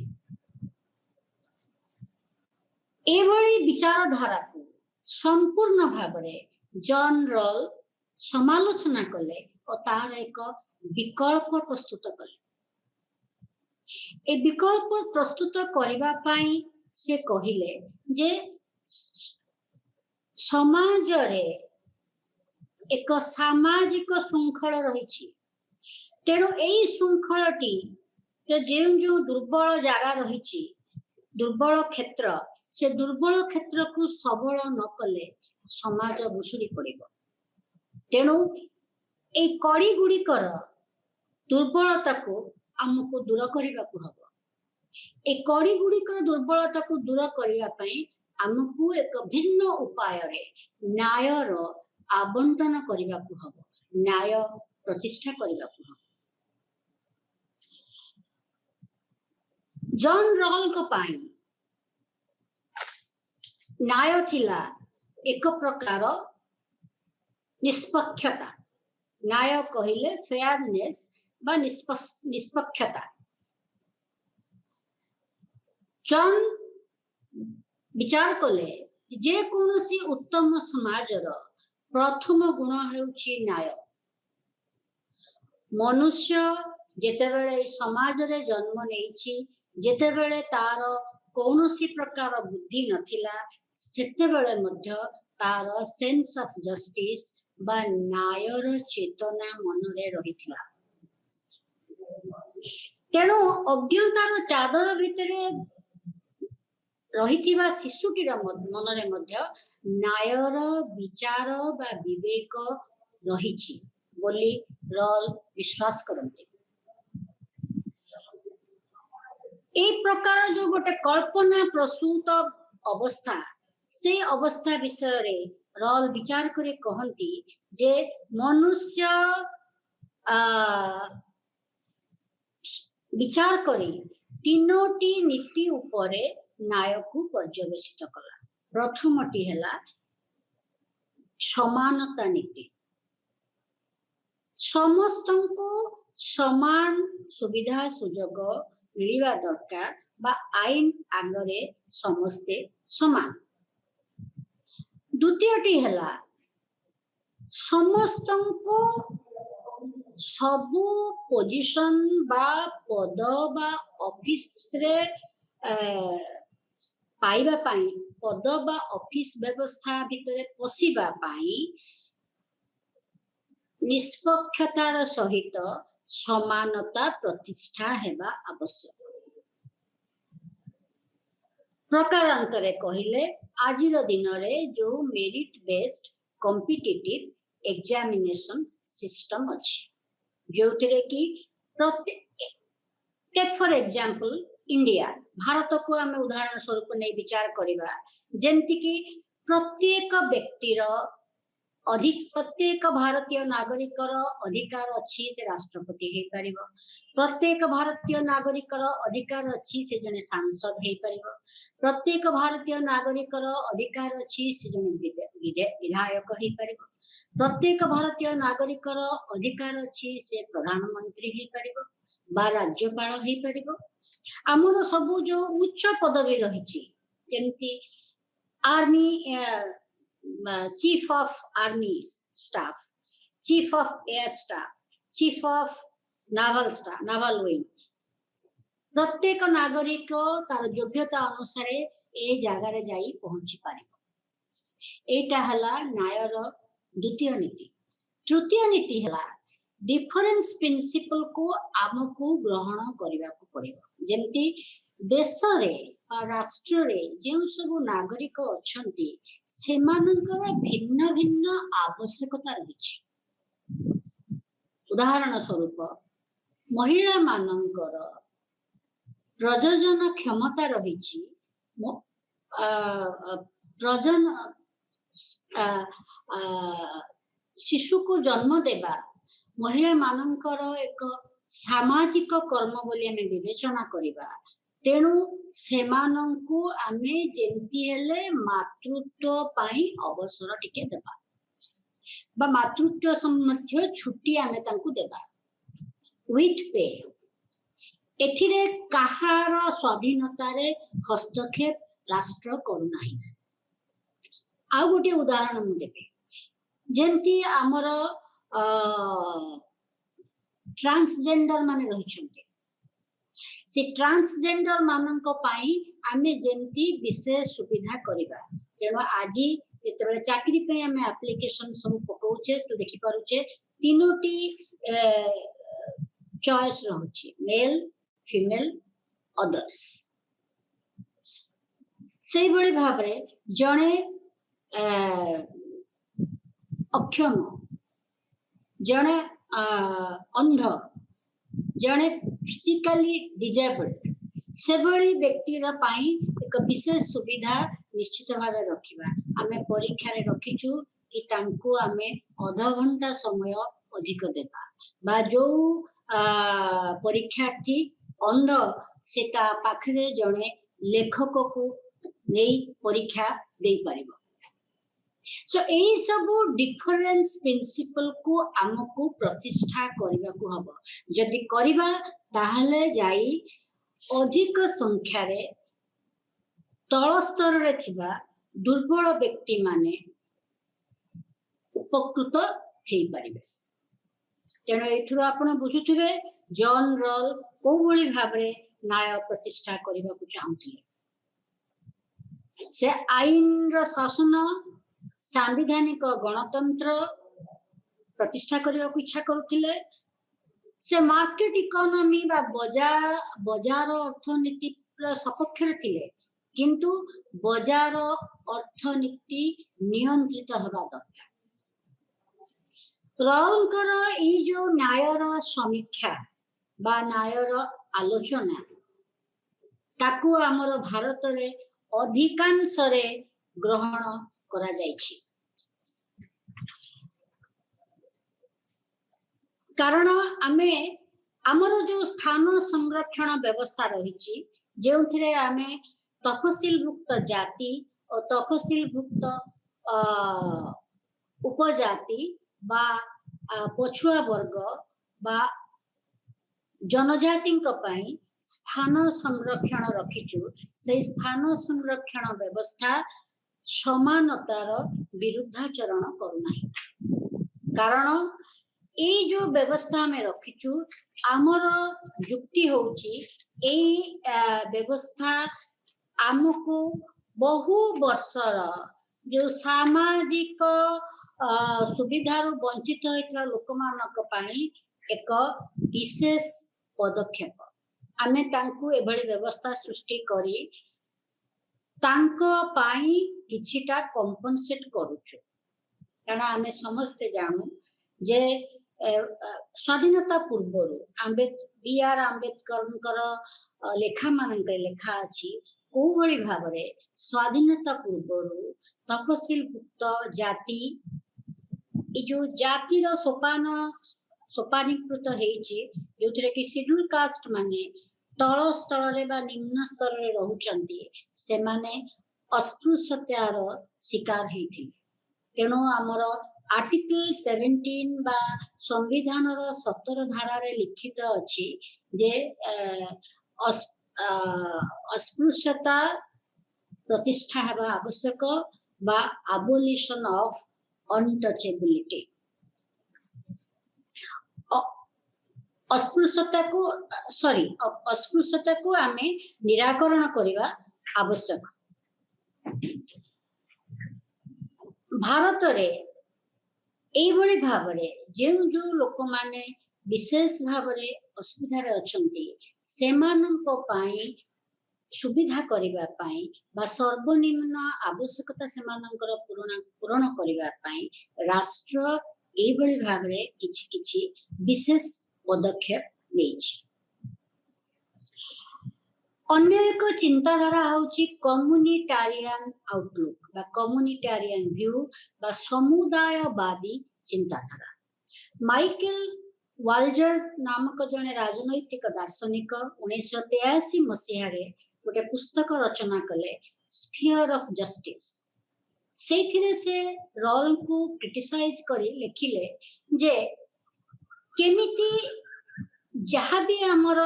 एभली विचारधारा को संपूर्ण भावरे जॉन रॉल समालोचना कले और तार एक विकल्प प्रस्तुत कले। ए विकल्प प्रस्तुत करिबा पाई से कहिले जे समाज रे एक सामाजिक श्रृंखल रही, तेणु एई श्रृंखलटी जो दुर्बल जगह रही, दुर्बल क्षेत्र, से दुर्बल क्षेत्र को सबल न कले समाज भुशुड़ी पड़िबो। तेणु ए कड़ी गुड़िकर दुर्बलता को आमको दूर करने को हबो। ए कड़ी गुड़िकर दुर्बलता को दूर करने पाई आमको एक भिन्न उपाय रे न्यायर आवंटन करने को हबो, न्याय प्रतिष्ठा करने को हबो। जॉन रॉल को पाई न्याय थिला एक प्रकार निष्पक्षता। न्याय कहिले फेयरनेस बा निष्पक्षता। जॉन विचार कले जे कोनोसी उत्तम समाजर प्रथम गुण हेउची न्याय। मनुष्य जेतेबेले समाज रे जन्म नेइछि, जेतेबेले तार कोनोसी प्रकार बुद्धि नथिला, सेतेबेले मध्य तार सेंस ऑफ जस्टिस बा न्यायर चेतना मनरे रहिथिला। तेणु अज्ञतार चादर भितरे रहिथिबा शिशुटीर मनरे मध्य न्यायर विचार बा विवेक रहिछि बोली रॉल विश्वास करते। ए प्रकार जो गोटे कल्पना प्रसूत अवस्था, से अवस्था विषय रे रॉल विचार करे कहंती जे मनुष्य विचार करी तीनोटी नीति उपरे न्याय को पर्यवेसित कला। प्रथमटी हैला समानता नीति। समस्त को समान सुविधा सुजोग मिलवा दरकार बा आईन आगरे समस्ते समान। द्वितीयटी हैला समस्त को सबु पोजिशन बा पद बा ऑफिस रे पाइबा पाई पद बा ऑफिस व्यवस्था भितरे पशिबा पाई निष्पक्षतार सहित समानता प्रतिष्ठा हेबा आवश्यक। प्रकारांतरे कहिले आजिर दिन रे जो merit based competitive examination system अछि जो कि टेक फॉर एग्जांपल इंडिया भारत को आम उदाहरण स्वरूप नहीं विचार करवा जेमती कि प्रत्येक व्यक्तिर प्रत्येक भारतीय नागरिक अधिकार अच्छी से राष्ट्रपति हो पार। प्रत्येक भारतीय नागरिक अधिकार अच्छी से जने सांसद हो पार। प्रत्येक भारतीय नागरिक अधिकार अच्छी से जने विधायक हो पार। प्रत्येक भारतीय नागरिक अधिकार अच्छी से प्रधानमंत्री हो पार बा राज्यपाल हो पार। आमर सबू जो उच्च पदवी रही जमती army chief of army staff, chief of air staff, chief of novel staff, novel wing प्रत्येक नागरिक तार योग्यता अनुसार ए जगार जाई पहुंची पारिबो। एटा हला न्यायर द्वितीय नीति। तृतीय नीति हला डिफरेंस प्रिंसिपल को आमको ग्रहण करबा को पड़िबो। जेमती देश रे राष्ट्र रे जो सब नागरिक अछंती सेमानकर भिन्न भिन्न आवश्यकता रही। उदाहरण स्वरूप महिला मानकर प्रजनन क्षमता रही प्रजन शिशु को जन्म देवा महिला मानकर एक सामाजिक कर्म बोली आमे विवेचना करिबा। तेणु सेमानंकु आमे जेंती हेले मातृत्व पाई अवसर टिके देबा बा मातृत्व संबंधी छुट्टी आमे तांकु देबा विथ पे। एथिरे कहार स्वाधीनता रे हस्तक्षेप राष्ट्र करू नाही। आ गोटे उदाहरण मु देबे जेंती हमर ट्रांसजेंडर माने रहिछन्ते से ट्रांसजेंडर मानक पाई आमे जेंती विशेष सुविधा करिबा। तेणु आज जेतबे चाकरी पे आमे एप्लीकेशन सब पकाउछे से देखि पारुछे तीनोटी चॉइस रहउछि मेल फीमेल अदर्स। सेही बळी भाबरे जणे अक्षम जणे अंध जणे फिजिकली डिजेबल्ड से बड़ी व्यक्ति पाई एक विशेष सुविधा निश्चित भाव रखिबा। आमे परीक्षा रे रखिछु कि तांको आमे आधा घंटा समय अधिक देबा बा जो परीक्षार्थी अंध से ता पाखरे जणे लेखक को नहीं परीक्षा दे पारिबो। सो एई सब डिफरेंस प्रिंसिपल को आमको प्रतिष्ठा करबा को हबो। जदि करबा ताहले जाई अधिक संख्या रे तल स्तर रे थिबा दुर्बल व्यक्ति माने उपकृत हेई पारिबे। तेणु एठुर आपण बुझुथिबे जॉन रॉल को बोली भाबरे न्याय प्रतिष्ठा करबा को चाहुथिले। से आईन रो शासन सांविधानिक गणतंत्र प्रतिष्ठा करबा को इच्छा करुथिले। से मार्केट इकोनॉमी बा बजार अर्थनीति सपक्ष रे थिले किंतु बजार अर्थनीति नियंत्रित हवा दरकार। रॉलकर ई जो न्यायर समीक्षा बा न्यायर आलोचना ताकू आमर भारत रे अधिकांश रे ग्रहण करा जायछि। कारण आमे आमर जो स्थान संरक्षण व्यवस्था रही जो आमे तफसिलभुक्त जाति और तफसिलभुक्त उपजाति बा पछुआ वर्ग बा जनजाति स्थान संरक्षण रखीचु से स्थान संरक्षण व्यवस्था समानतार विरुद्धाचरण करूना कारण ये जो व्यवस्था में रखीचु आमर युक्ति होची व्यवस्था आमको बहु वर्षर जो सामाजिक सुविधार वंचित होता लोक मान एक विशेष पदक्षेप आमे तांकु एभली व्यवस्था सृष्टि करी तांको पाई किछिटा कंपनसेट करूछु कारण आमे समस्ते जानू जे स्वाधीनता पूर्व बी.आर. आंबेडकर लेखा मानक लेखा अछि को भली भाबरे स्वाधीनता पूर्व तफसिलभुक्त जाति ए जो जातिर सोपानीकृत हेछि जोथिरे कि शेड्यूल कास्ट माने तल स्तर रे बा निम्न स्तर रे रहुचंती से माने अस्पृश्यतार शिकार हेथि तेणु आमर आर्टिकल 17 बा संविधान 17 धारा रे लिखित अछि जे अस्पृश्यता प्रतिष्ठा हेबा आवश्यक बा abolition of untouchability अस्पृश्यता को आमे निराकरण करिबा आवश्यक भारत रे एभली भाबरे जे जो लोक माने विशेष भाबरे असुविधा रे अछंती सेमानंको पाई सुविधा करिबा पाई बा सर्वनिम्न आवश्यकता सेमानंकर पूर्ण करिबा पाई राष्ट्र एभली भाबरे किछि किछि विशेष पदक्षेप लेछि अन्य एक चिंताधारा होची कम्युनिटारियन आउटलुक बा कम्युनिटारियन व्यू बा समुदायवादी चिंताधारा माइकल वाल्जर नामक जने राजनैतिक दार्शनिक 1983 मसीहा रे गोटे पुस्तक रचना कले स्फीयर ऑफ जस्टिस से रोल को क्रिटिसाइज करी लिखिले जे केमिति जहाँ भी आमर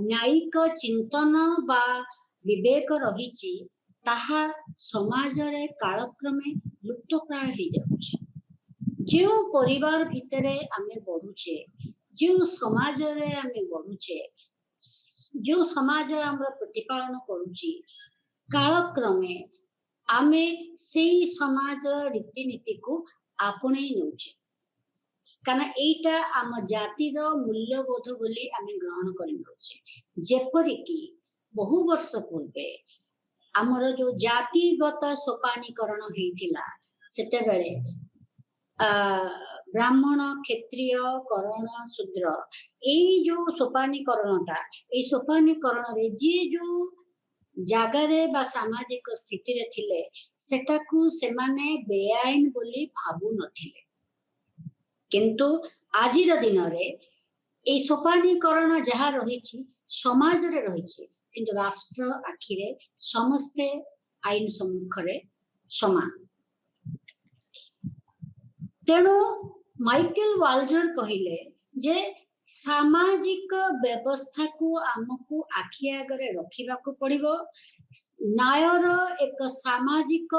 न्यायिक चिंतन बा विवेक रही ताहा समाज रे कालक्रमे लुप्त प्राय हो जाउछि जो परिवार भितरे आमे बढ़ुचे जो समाज रे आमे बढ़ुचे जो समाज आमर प्रतिपालन करूची कालक्रमे आमे सेई समाज रीतिनीति को आपणे नउचे कारण एटा आम जातिर मूल्यबोध बोली आमे ग्रहण करि नउचे जेपरि कि बहु वर्ष पूर्वे आमर जो जातिगत सोपानीकरण हेतिला सेते बेले ब्राह्मण क्षत्रिय कर्ण शूद्र एई जो सोपानीकरणटा एई सोपानीकरण रे जे जो जागारे बा सामाजिक स्थिति रे थिले सेटाकू सेमाने बेआईन बोली भाबु नथिले किंतु आजिर दिन रे ए सोपानीकरण जहा रहिछि समाज रे रहिछि किंतु राष्ट्र आखिरे समस्ते आईन सम्मुखरे समान तेणु माइकल वाल्जर कहिले जे सामाजिक व्यवस्था को आमको आखि आगरे रखिबा को पड़िबो न्यायर एक सामाजिक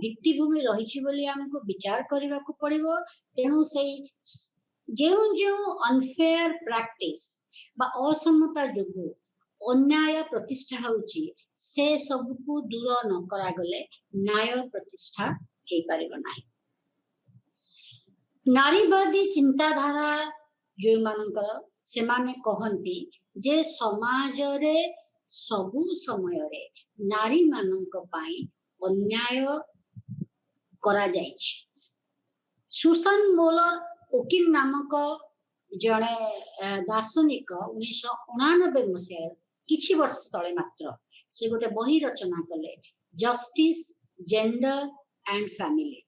भित्तिभूमि रही बोली हमको विचार करने को पड़िबो तेणु से जो अनफेयर प्रैक्टिस बा असमता जोगु अन्याय प्रतिष्ठा होउची से सब को दूर न करा गले न्याय प्रतिष्ठा हे परिबो नाही नारीवादी चिंताधारा जो मानकर से माने कहंती जे समाज रे सबु समय रे नारी मानक पाई अन्याय करा जायछि सुसान मोलर ओकिन नामक जड़े दार्शनिक 1989 मसीह किछि वर्ष तले मात्र से गोटे बही रचना कले जस्टिस जेंडर एंड फैमिली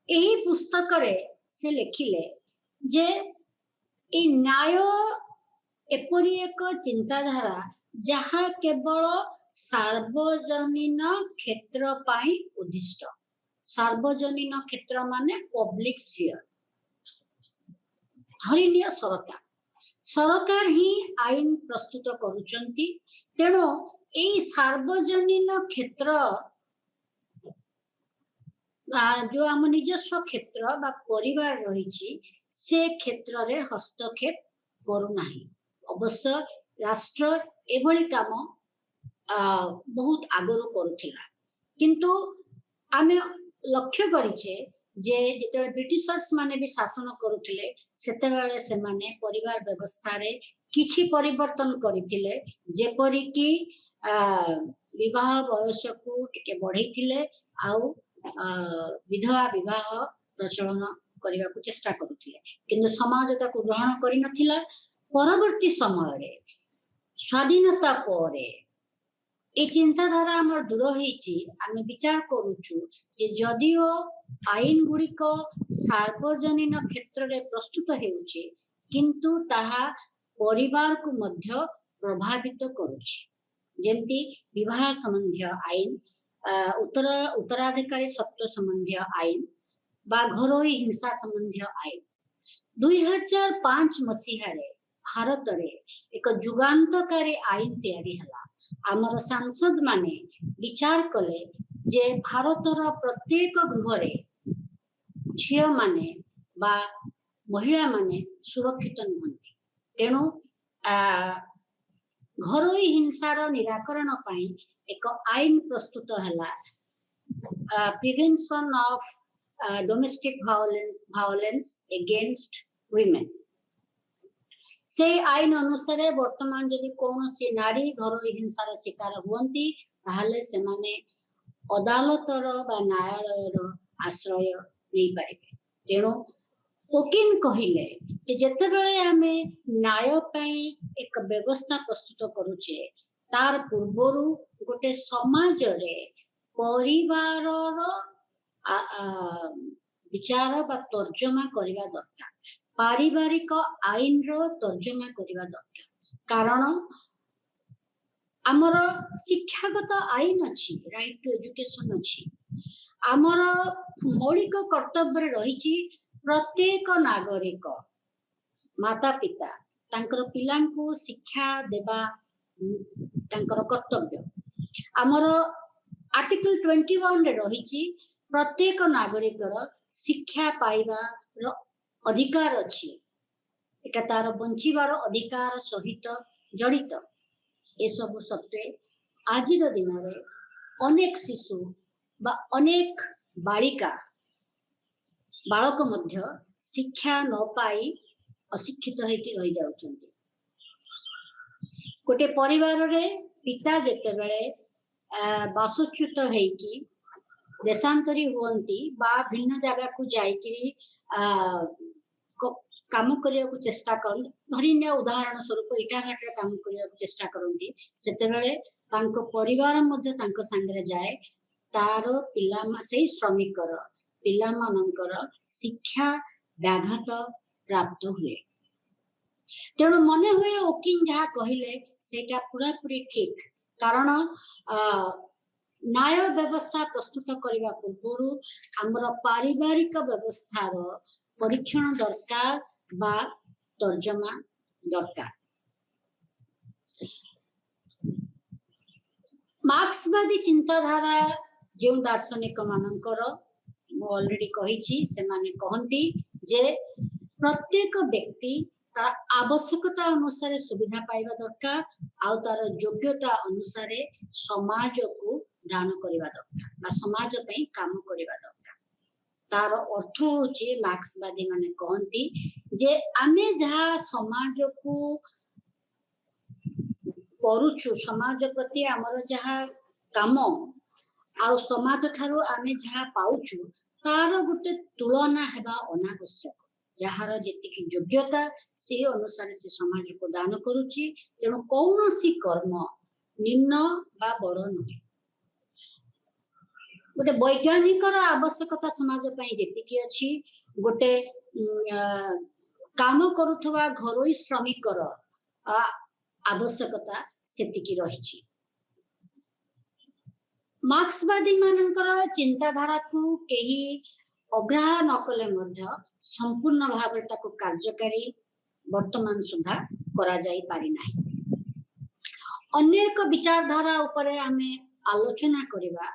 एही पुस्तक रे से लिखिले जे ए न्याय एपरी एक चिंताधारा जहा केवल सार्वजनीन क्षेत्र पाई उद्दिष्ट सार्वजनीन क्षेत्र माने पब्लिक स्फीयर धरिनिय सरकार सरकार ही आईन प्रस्तुत करुचंती तेणु एई सार्वजनीन क्षेत्र जो आम निजस्व क्षेत्र बा परिवार रही से क्षेत्र रे हस्तक्षेप करू नाही अवश्य राष्ट्र एभली काम बहुत आगरू करुथिला किंतु आमे लक्ष्य करिचे जे जेतेबेले ब्रिटिशर्स माने भी शासन करुथिले सेतेबेले से माने परिवार व्यवस्था रे किछि परिवर्तन करिथिले जेपरि कि विवाह बयस को टिके बढ़ैथिले आउ विधवा विवाह प्रचलन करने को चेष्टा करुथिले किंतु समाज ताको ग्रहण करि नथिला परवर्ती समय रे स्वाधीनता परे ए चिंताधारा हमर दूर होईची आमे विचार करूछु जे जदिओ आईन गुड़िक सार्वजनीन क्षेत्र रे प्रस्तुत हेउची किंतु ताहा परिवार को मध्य प्रभावित करूची जेंती विवाह संबंधी आईन उत्तराधिकारी सत्व संबंधी आईन बा घरोई हिंसा संबंधी आईन 2005 मसीह रे भारत रे एक जुगांतकारी आईन तैयारी हला आमर सांसद माने विचार कले जे भारतर प्रत्येक गृह रे झियो माने बा महिला माने सुरक्षित नुहंती तेणु घरोई हिंसार निराकरण पाई एक आईन प्रस्तुत हला prevention of domestic violence against women से आईन अनुसार वर्तमान जदि कौन सी नारी घरोई हिंसार शिकार हुअंती ताहले से माने अदालतर बा न्यायालयर आश्रय नहीं पारिबे तेणु वकील कहिले जे जेतेबेले आमे न्याय पई एक व्यवस्था प्रस्तुत करूचे तार पूर्वरु गोटे समाज रे परिवारर विचार बा तर्जमा करवा दरकार पारिवारिक आईन रो तर्जमा करवा दरकार कारण आमर शिक्षागत आईन अच्छी राइट टू एजुकेशन अच्छी आमर मौलिक कर्तव्य रही प्रत्येक नागरिक माता पिता तांकर पिलांकु शिक्षा देबा तांकर कर्तव्य आमर आर्टिकल 21 रे रही प्रत्येक नागरिकर शिक्षा पाइबा अधिकार अच्छी एटा तार बंचिबार अधिकार सहित जड़ित ए सब सत्वे आज दिन रे अनेक शिशु बा अनेक बालिका बालक मध्य शिक्षा न पाई अशिक्षित होइकी रही जाउछन्ती गोटे परिवार रे पिता जेतेबेले बासच्युत होइकी देशांतरी हुअंती बा भिन्न जगह को जाइकी काम करिया को चेष्टा करन धरिने उदाहरण स्वरूप इटाघाट रे काम करिया को चेष्टा करंती सेतेबेले तांको परिवार मध्य तांको संगे जाए तार पिला सेही श्रमिकर पिला मानकर शिक्षा व्याघात प्राप्त हुए तेणु मने हुए वकील जहाँ कहले सेटा पूरा पूरी ठीक कारण न्याय व्यवस्था प्रस्तुत करने पूर्व आमर पारिवारिक व्यवस्थार परीक्षण दरकार बा तर्जमा दरकार मार्क्सवादी चिंताधारा जो दार्शनिक मानकर ऑलरेडी कही से माने कहती जे प्रत्येक व्यक्ति तार आवश्यकता अनुसार सुविधा पाइबा दरकार आउ तार योग्यता अनुसार समाज को दान करबा दरकार बा समाज पई काम करबा दरकार तार अर्थ होची मार्क्सवादी माने कहती जे आमे जहा समाज को करूछु समाज प्रति हमर जहा काम आ समाज ठारू आमे जहा पाउछु तार गोटे तुलना हेबा अनावश्यक जार जी योग्यता से अनुसार से समाज को दान करुच्ची तेणु कौन सी कर्म निम्न बा बड़ नुहे गोटे वैज्ञानिक आवश्यकता समाज जी अच्छी गोटे काम करुवा घरोई श्रमिकर आवश्यकता सेतिकी रही। मार्क्सवादी मानकर चिंताधारा को कहीं अग्राह्य न कले संपूर्ण भाव कार्यकारी वर्तमान सुधा करा जाई पारि नाही। अन्य एक विचारधारा उपरे आमे आलोचना करिबा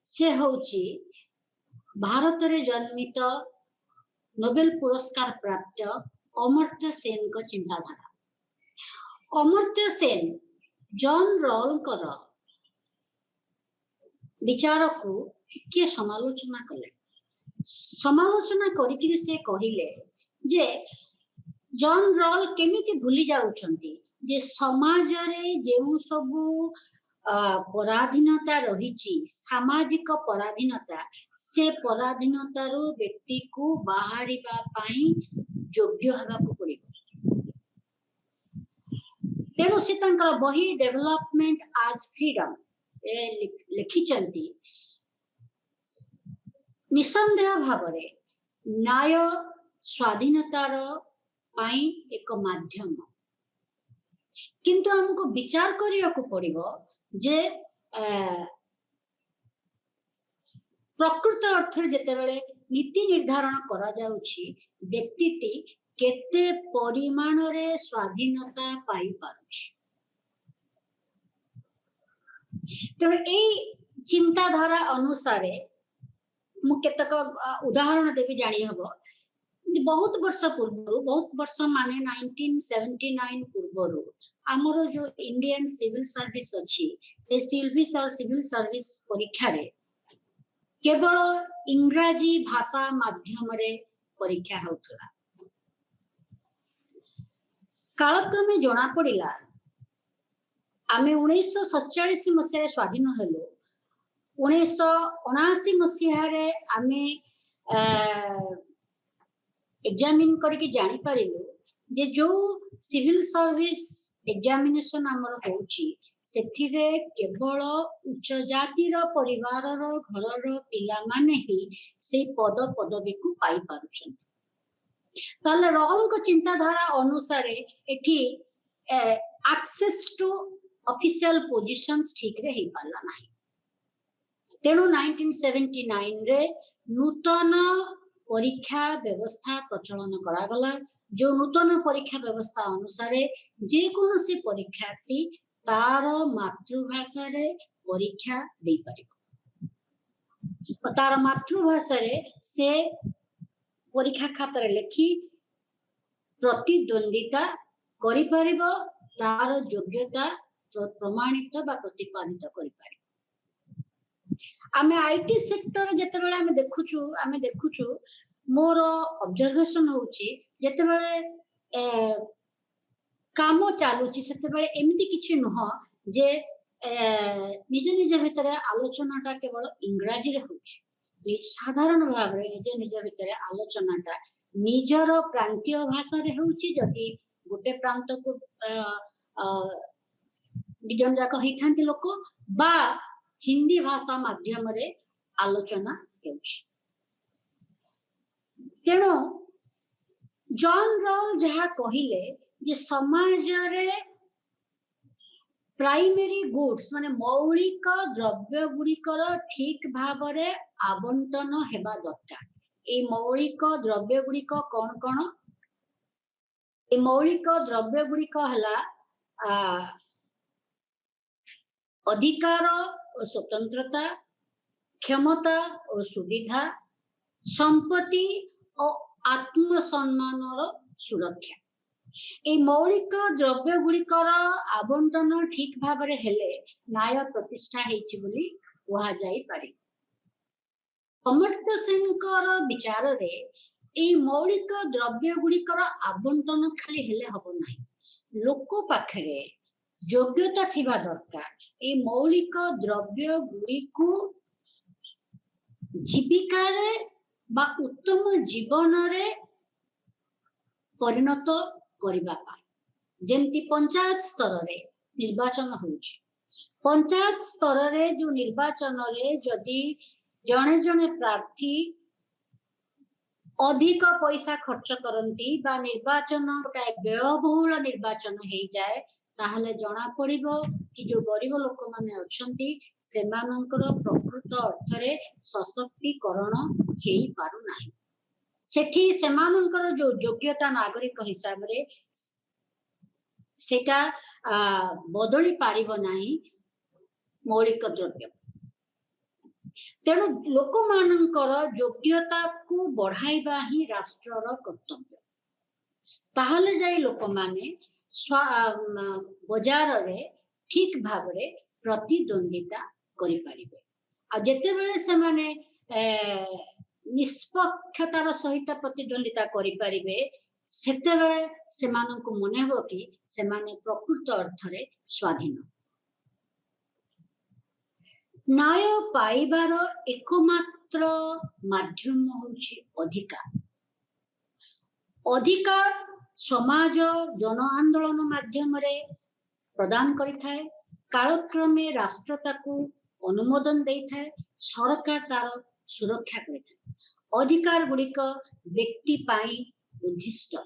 से होची भारत रे जन्मित नोबेल पुरस्कार प्राप्त अमर्त्य सेन को चिंताधारा। अमर्त्य सेन जॉन रॉल विचार को किए समालोचना कले। समालोचना करिकिरि से कहिले जे जॉन रॉल केमिति भूली जाउछंती जे समाज रे जेउ सबु पराधीनता रहिछि सामाजिक पराधीनता से पराधीनता रो व्यक्ति को बाहरिबा पाई योग्य हबा को पड़िबो। तेणु से तांकर बही डेवलपमेंट आज फ्रीडम लिखिचंती निसंदेह भावरे न्याय स्वाधीनतार पाई एक माध्यम किंतु हमको विचार करिया को पड़िबो जे प्रकृत अर्थ जेते बेले नीति निर्धारण करा जाउछि व्यक्तिटी केते परिमाण रे स्वाधीनता पाई पारुछि। तो ए चिंताधारा अनुसार मु केतक उदाहरण देवी जानी हबो। बहुत वर्ष पूर्व बहुत वर्ष माने 1979 पूर्व आमर जो इंडियन सिविल सर्विस अच्छी से सिविल सर्विस परीक्षा रे केवल इंग्राजी भाषा माध्यम रे परीक्षा होतला। कालक्रमे जना पड़िला आमे 1947 मसीह स्वाधीन हेलो 1979 मसीह रे आमे एग्जामिन करके जानी पारिलु जे जो सिविल सर्विस एग्जामिनेशन हमर होउची सेथिरे केवल उच्च जाति रो परिवार रो घर रो पिला माने ही से पद पदवी को पाई पारुछन। ताले रॉल को चिंताधारा अनुसार एठी एक्सेस टू ऑफिशियल पोजीशंस ठीक रे ही पाला नाही। तेणु 1979 रे नूतन परीक्षा व्यवस्था प्रचलन करागला। जो नूतन परीक्षा व्यवस्था अनुसार जे कोनोसी परीक्षार्थी तार मातृभाषा रे परीक्षा दे परिबो। तार मातृभाषा रे से परीक्षा खातर लिखि प्रतिद्वंदिता करि परिबो तार योग्यता प्रमाणित बा प्रतिपादित करि परिबो। आमे आईटी सेक्टर जते बेले आमे देखुछु मोर ऑब्जर्वेशन होची जते बेले काम चालुची सेते बेले एमिति किछि नह जे निज निज भितर आलोचनाटा केवल इंग्राजी रे होची। साधारण भाव रे निज भितर आलोचनाटा निजर प्रांतीय भाषा रे होची। जदि गोटे प्रांत को विजन जाक हिथांती लोक बा हिंदी भाषा माध्यम रे आलोचना हेउछि। तेणु जॉन रॉल जहा कहिले जे समाज रे प्राइमरी गुड्स माने मौलिक द्रव्य गुड़िकर ठीक भाव रे आवंटन हेबा दरकार। ए मौलिक द्रव्य गुड़िक कौन कौन? ए मौलिक द्रव्य गुड़िक हला अधिकार और स्वतंत्रता, क्षमता और सुविधा, संपत्ति और आत्मसम्मान सुरक्षा। ए मौलिक द्रव्य गुड़िकर आवंटन ठीक भाव रे हेले न्याय प्रतिष्ठा हेछि बोली कहा जाई पारे। अमर्त्य सेनकर विचार रे ए मौलिक द्रव्य गुड़िकर आवंटन खाली हेले हबो नाही, लोक पाखरे योग्यता थिबा दरकार। ए मौलिक द्रव्य गुड़िकु जीविका रे बा उत्तम जीवन रे परिणत करिबा पाई। जेमती पंचायत स्तर रे निर्वाचन होउछि, पंचायत स्तर रे जो निर्वाचन रे जदि जने जने प्रार्थी अधिक पैसा खर्च करती बा निर्वाचन गोटे व्ययबहुल निर्वाचन हो जाए ताहले जना पड़िबो कि जो गरीब लोक माने अछंती सेमानंकर प्रकृत अर्थरे सशक्तिकरण हेई पारु नाही सेठी सेमानंकर जो योग्यता नागरिक हिसाब रे सेटा बदली पारिबो नाही मौलिक द्रव्य तेणु लोक मानकर योग्यता को बढ़ाइबा ही राष्ट्रर कर्तव्य ताहले जाई लोक माने बजार रे ठीक भाव रे प्रतिद्वंदिता करि पारिबे आ जेते बेले से माने निष्पक्षतार सहित प्रतिद्वंदिता करि पारिबे सेते बेले से माननको मने हो कि से माने प्रकृत अर्थ रे स्वाधीन न्याय पाइबार एकमात्र माध्यम होउछि अधिकार अधिकार समाज जन आंदोलन माध्यम रे प्रदान करिथाय कालक्रमे राष्ट्र ताकू अनुमोदन देइथाय सरकार तार सुरक्षा करिथाय अधिकार गुड़िक व्यक्ति पाई उद्दिष्ट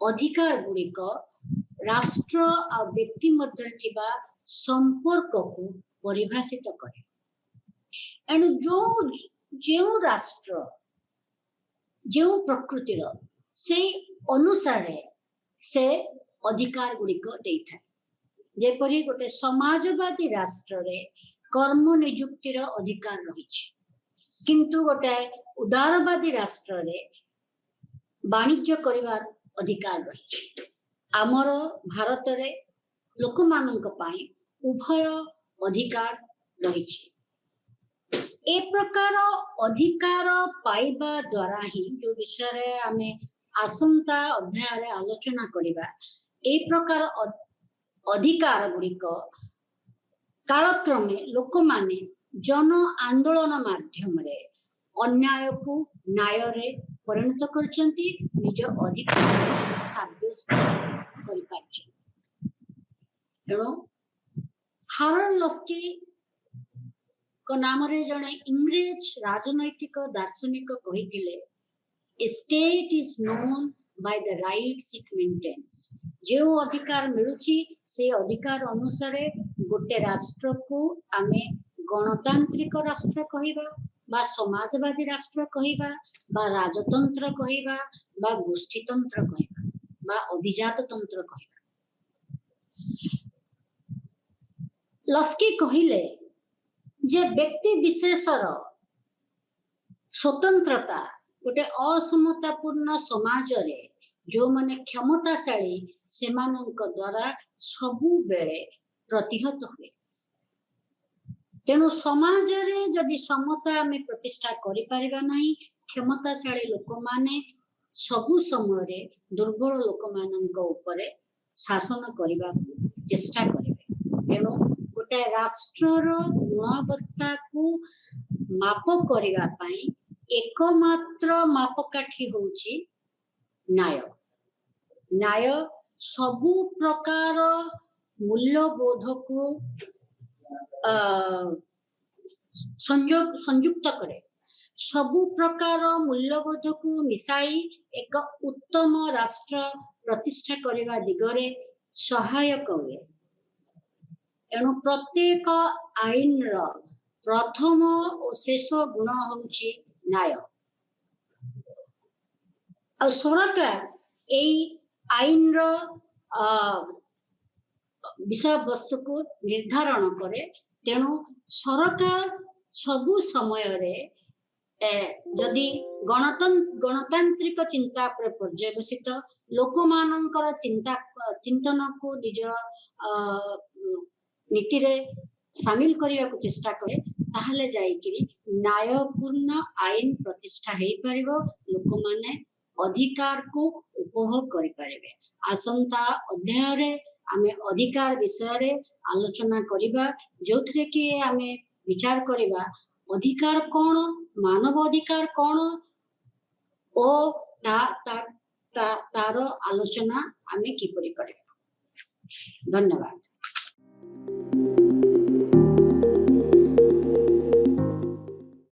अधिकार गुड़िक राष्ट्र आ व्यक्ति मध्य थिबा संपर्क को परिभाषित करे एणु जो राष्ट्र जो प्रकृतिर से अनुसार से अधिकार गुड़िक देइथाय जेपरी गोटे समाजवादी राष्ट्र रे कर्म नियुक्तिर अधिकार रहिछि किंतु गोटे उदारवादी राष्ट्र रे वाणिज्य करिवार अधिकार रहिछि आमर भारत रे लोक मानक पाई उभय अधिकार रहिछि ए प्रकार अधिकार पाइबा द्वारा ही जो विषय रे आमे आसंता अध्याय रे आलोचना करिबा ए प्रकार अधिकार गुड़िक कालक्रमे लोक माने जन आंदोलन माध्यम रे अन्याय को न्याय रे परिणत करचंती निज अधिकार साब्यस्त करि पारछन एणु हार्वर्ड लस्की को नाम रे जने इंग्रेज राजनैतिक दार्शनिक कहिथिले a state is known by the rights it maintains जो अधिकार मिलुची से अधिकार अनुसार गोटे राष्ट्र को आमे गणतांत्रिक राष्ट्र कहिबा बा समाजवादी राष्ट्र कहिबा बा राजतंत्र कहिबा बा गोष्ठीतंत्र कहिबा बा अभिजात तंत्र कहिबा लस्की कहिले जे व्यक्ति विशेषर स्वतंत्रता गोटे असमतापूर्ण समाज रे जो माने क्षमताशाली सेमानंक द्वारा सबु बेले प्रतिहत हुए तेणु समाज रे जदि समता में प्रतिष्ठा करि परिबा नाही क्षमताशाली लोक माने सबु समय रे दुर्बल लोक मानंक ऊपर शासन करबा चेष्टा करिवे तेणु गोटे राष्ट्रर गुणवत्ता को माप करबा पई एकमात्र मापकाठी होउची न्याय न्याय सबु प्रकार मूल्यबोध को संयुक्त करे सबु प्रकार मूल्यबोध को मिसाई एक उत्तम राष्ट्र प्रतिष्ठा करबा दिगरे सहायक हुए एणु प्रत्येक आईन रो प्रथम और शेष गुण होउची न्याय और सरकार एई आईन रो विषय वस्तु को निर्धारण करे तेणु सरकार सबु समय रे जदि गणतांत्रिक चिंता पर पर्यवसित लोक मानकर चिंतन को निज नीति रे शामिल करने को चेष्टा करे ताहले जाइकिरी न्यायपूर्ण आईन प्रतिष्ठा हेई परिबो लोक माने अधिकार को उपभोग करि परिबे आसंता अध्याय रे आमे अधिकार विषय रे आलोचना करिबा जोथरे कि आमे विचार करिबा अधिकार कोन मानव अधिकार कोन ओ तार आलोचना आमे किपरि करिबा धन्यवाद।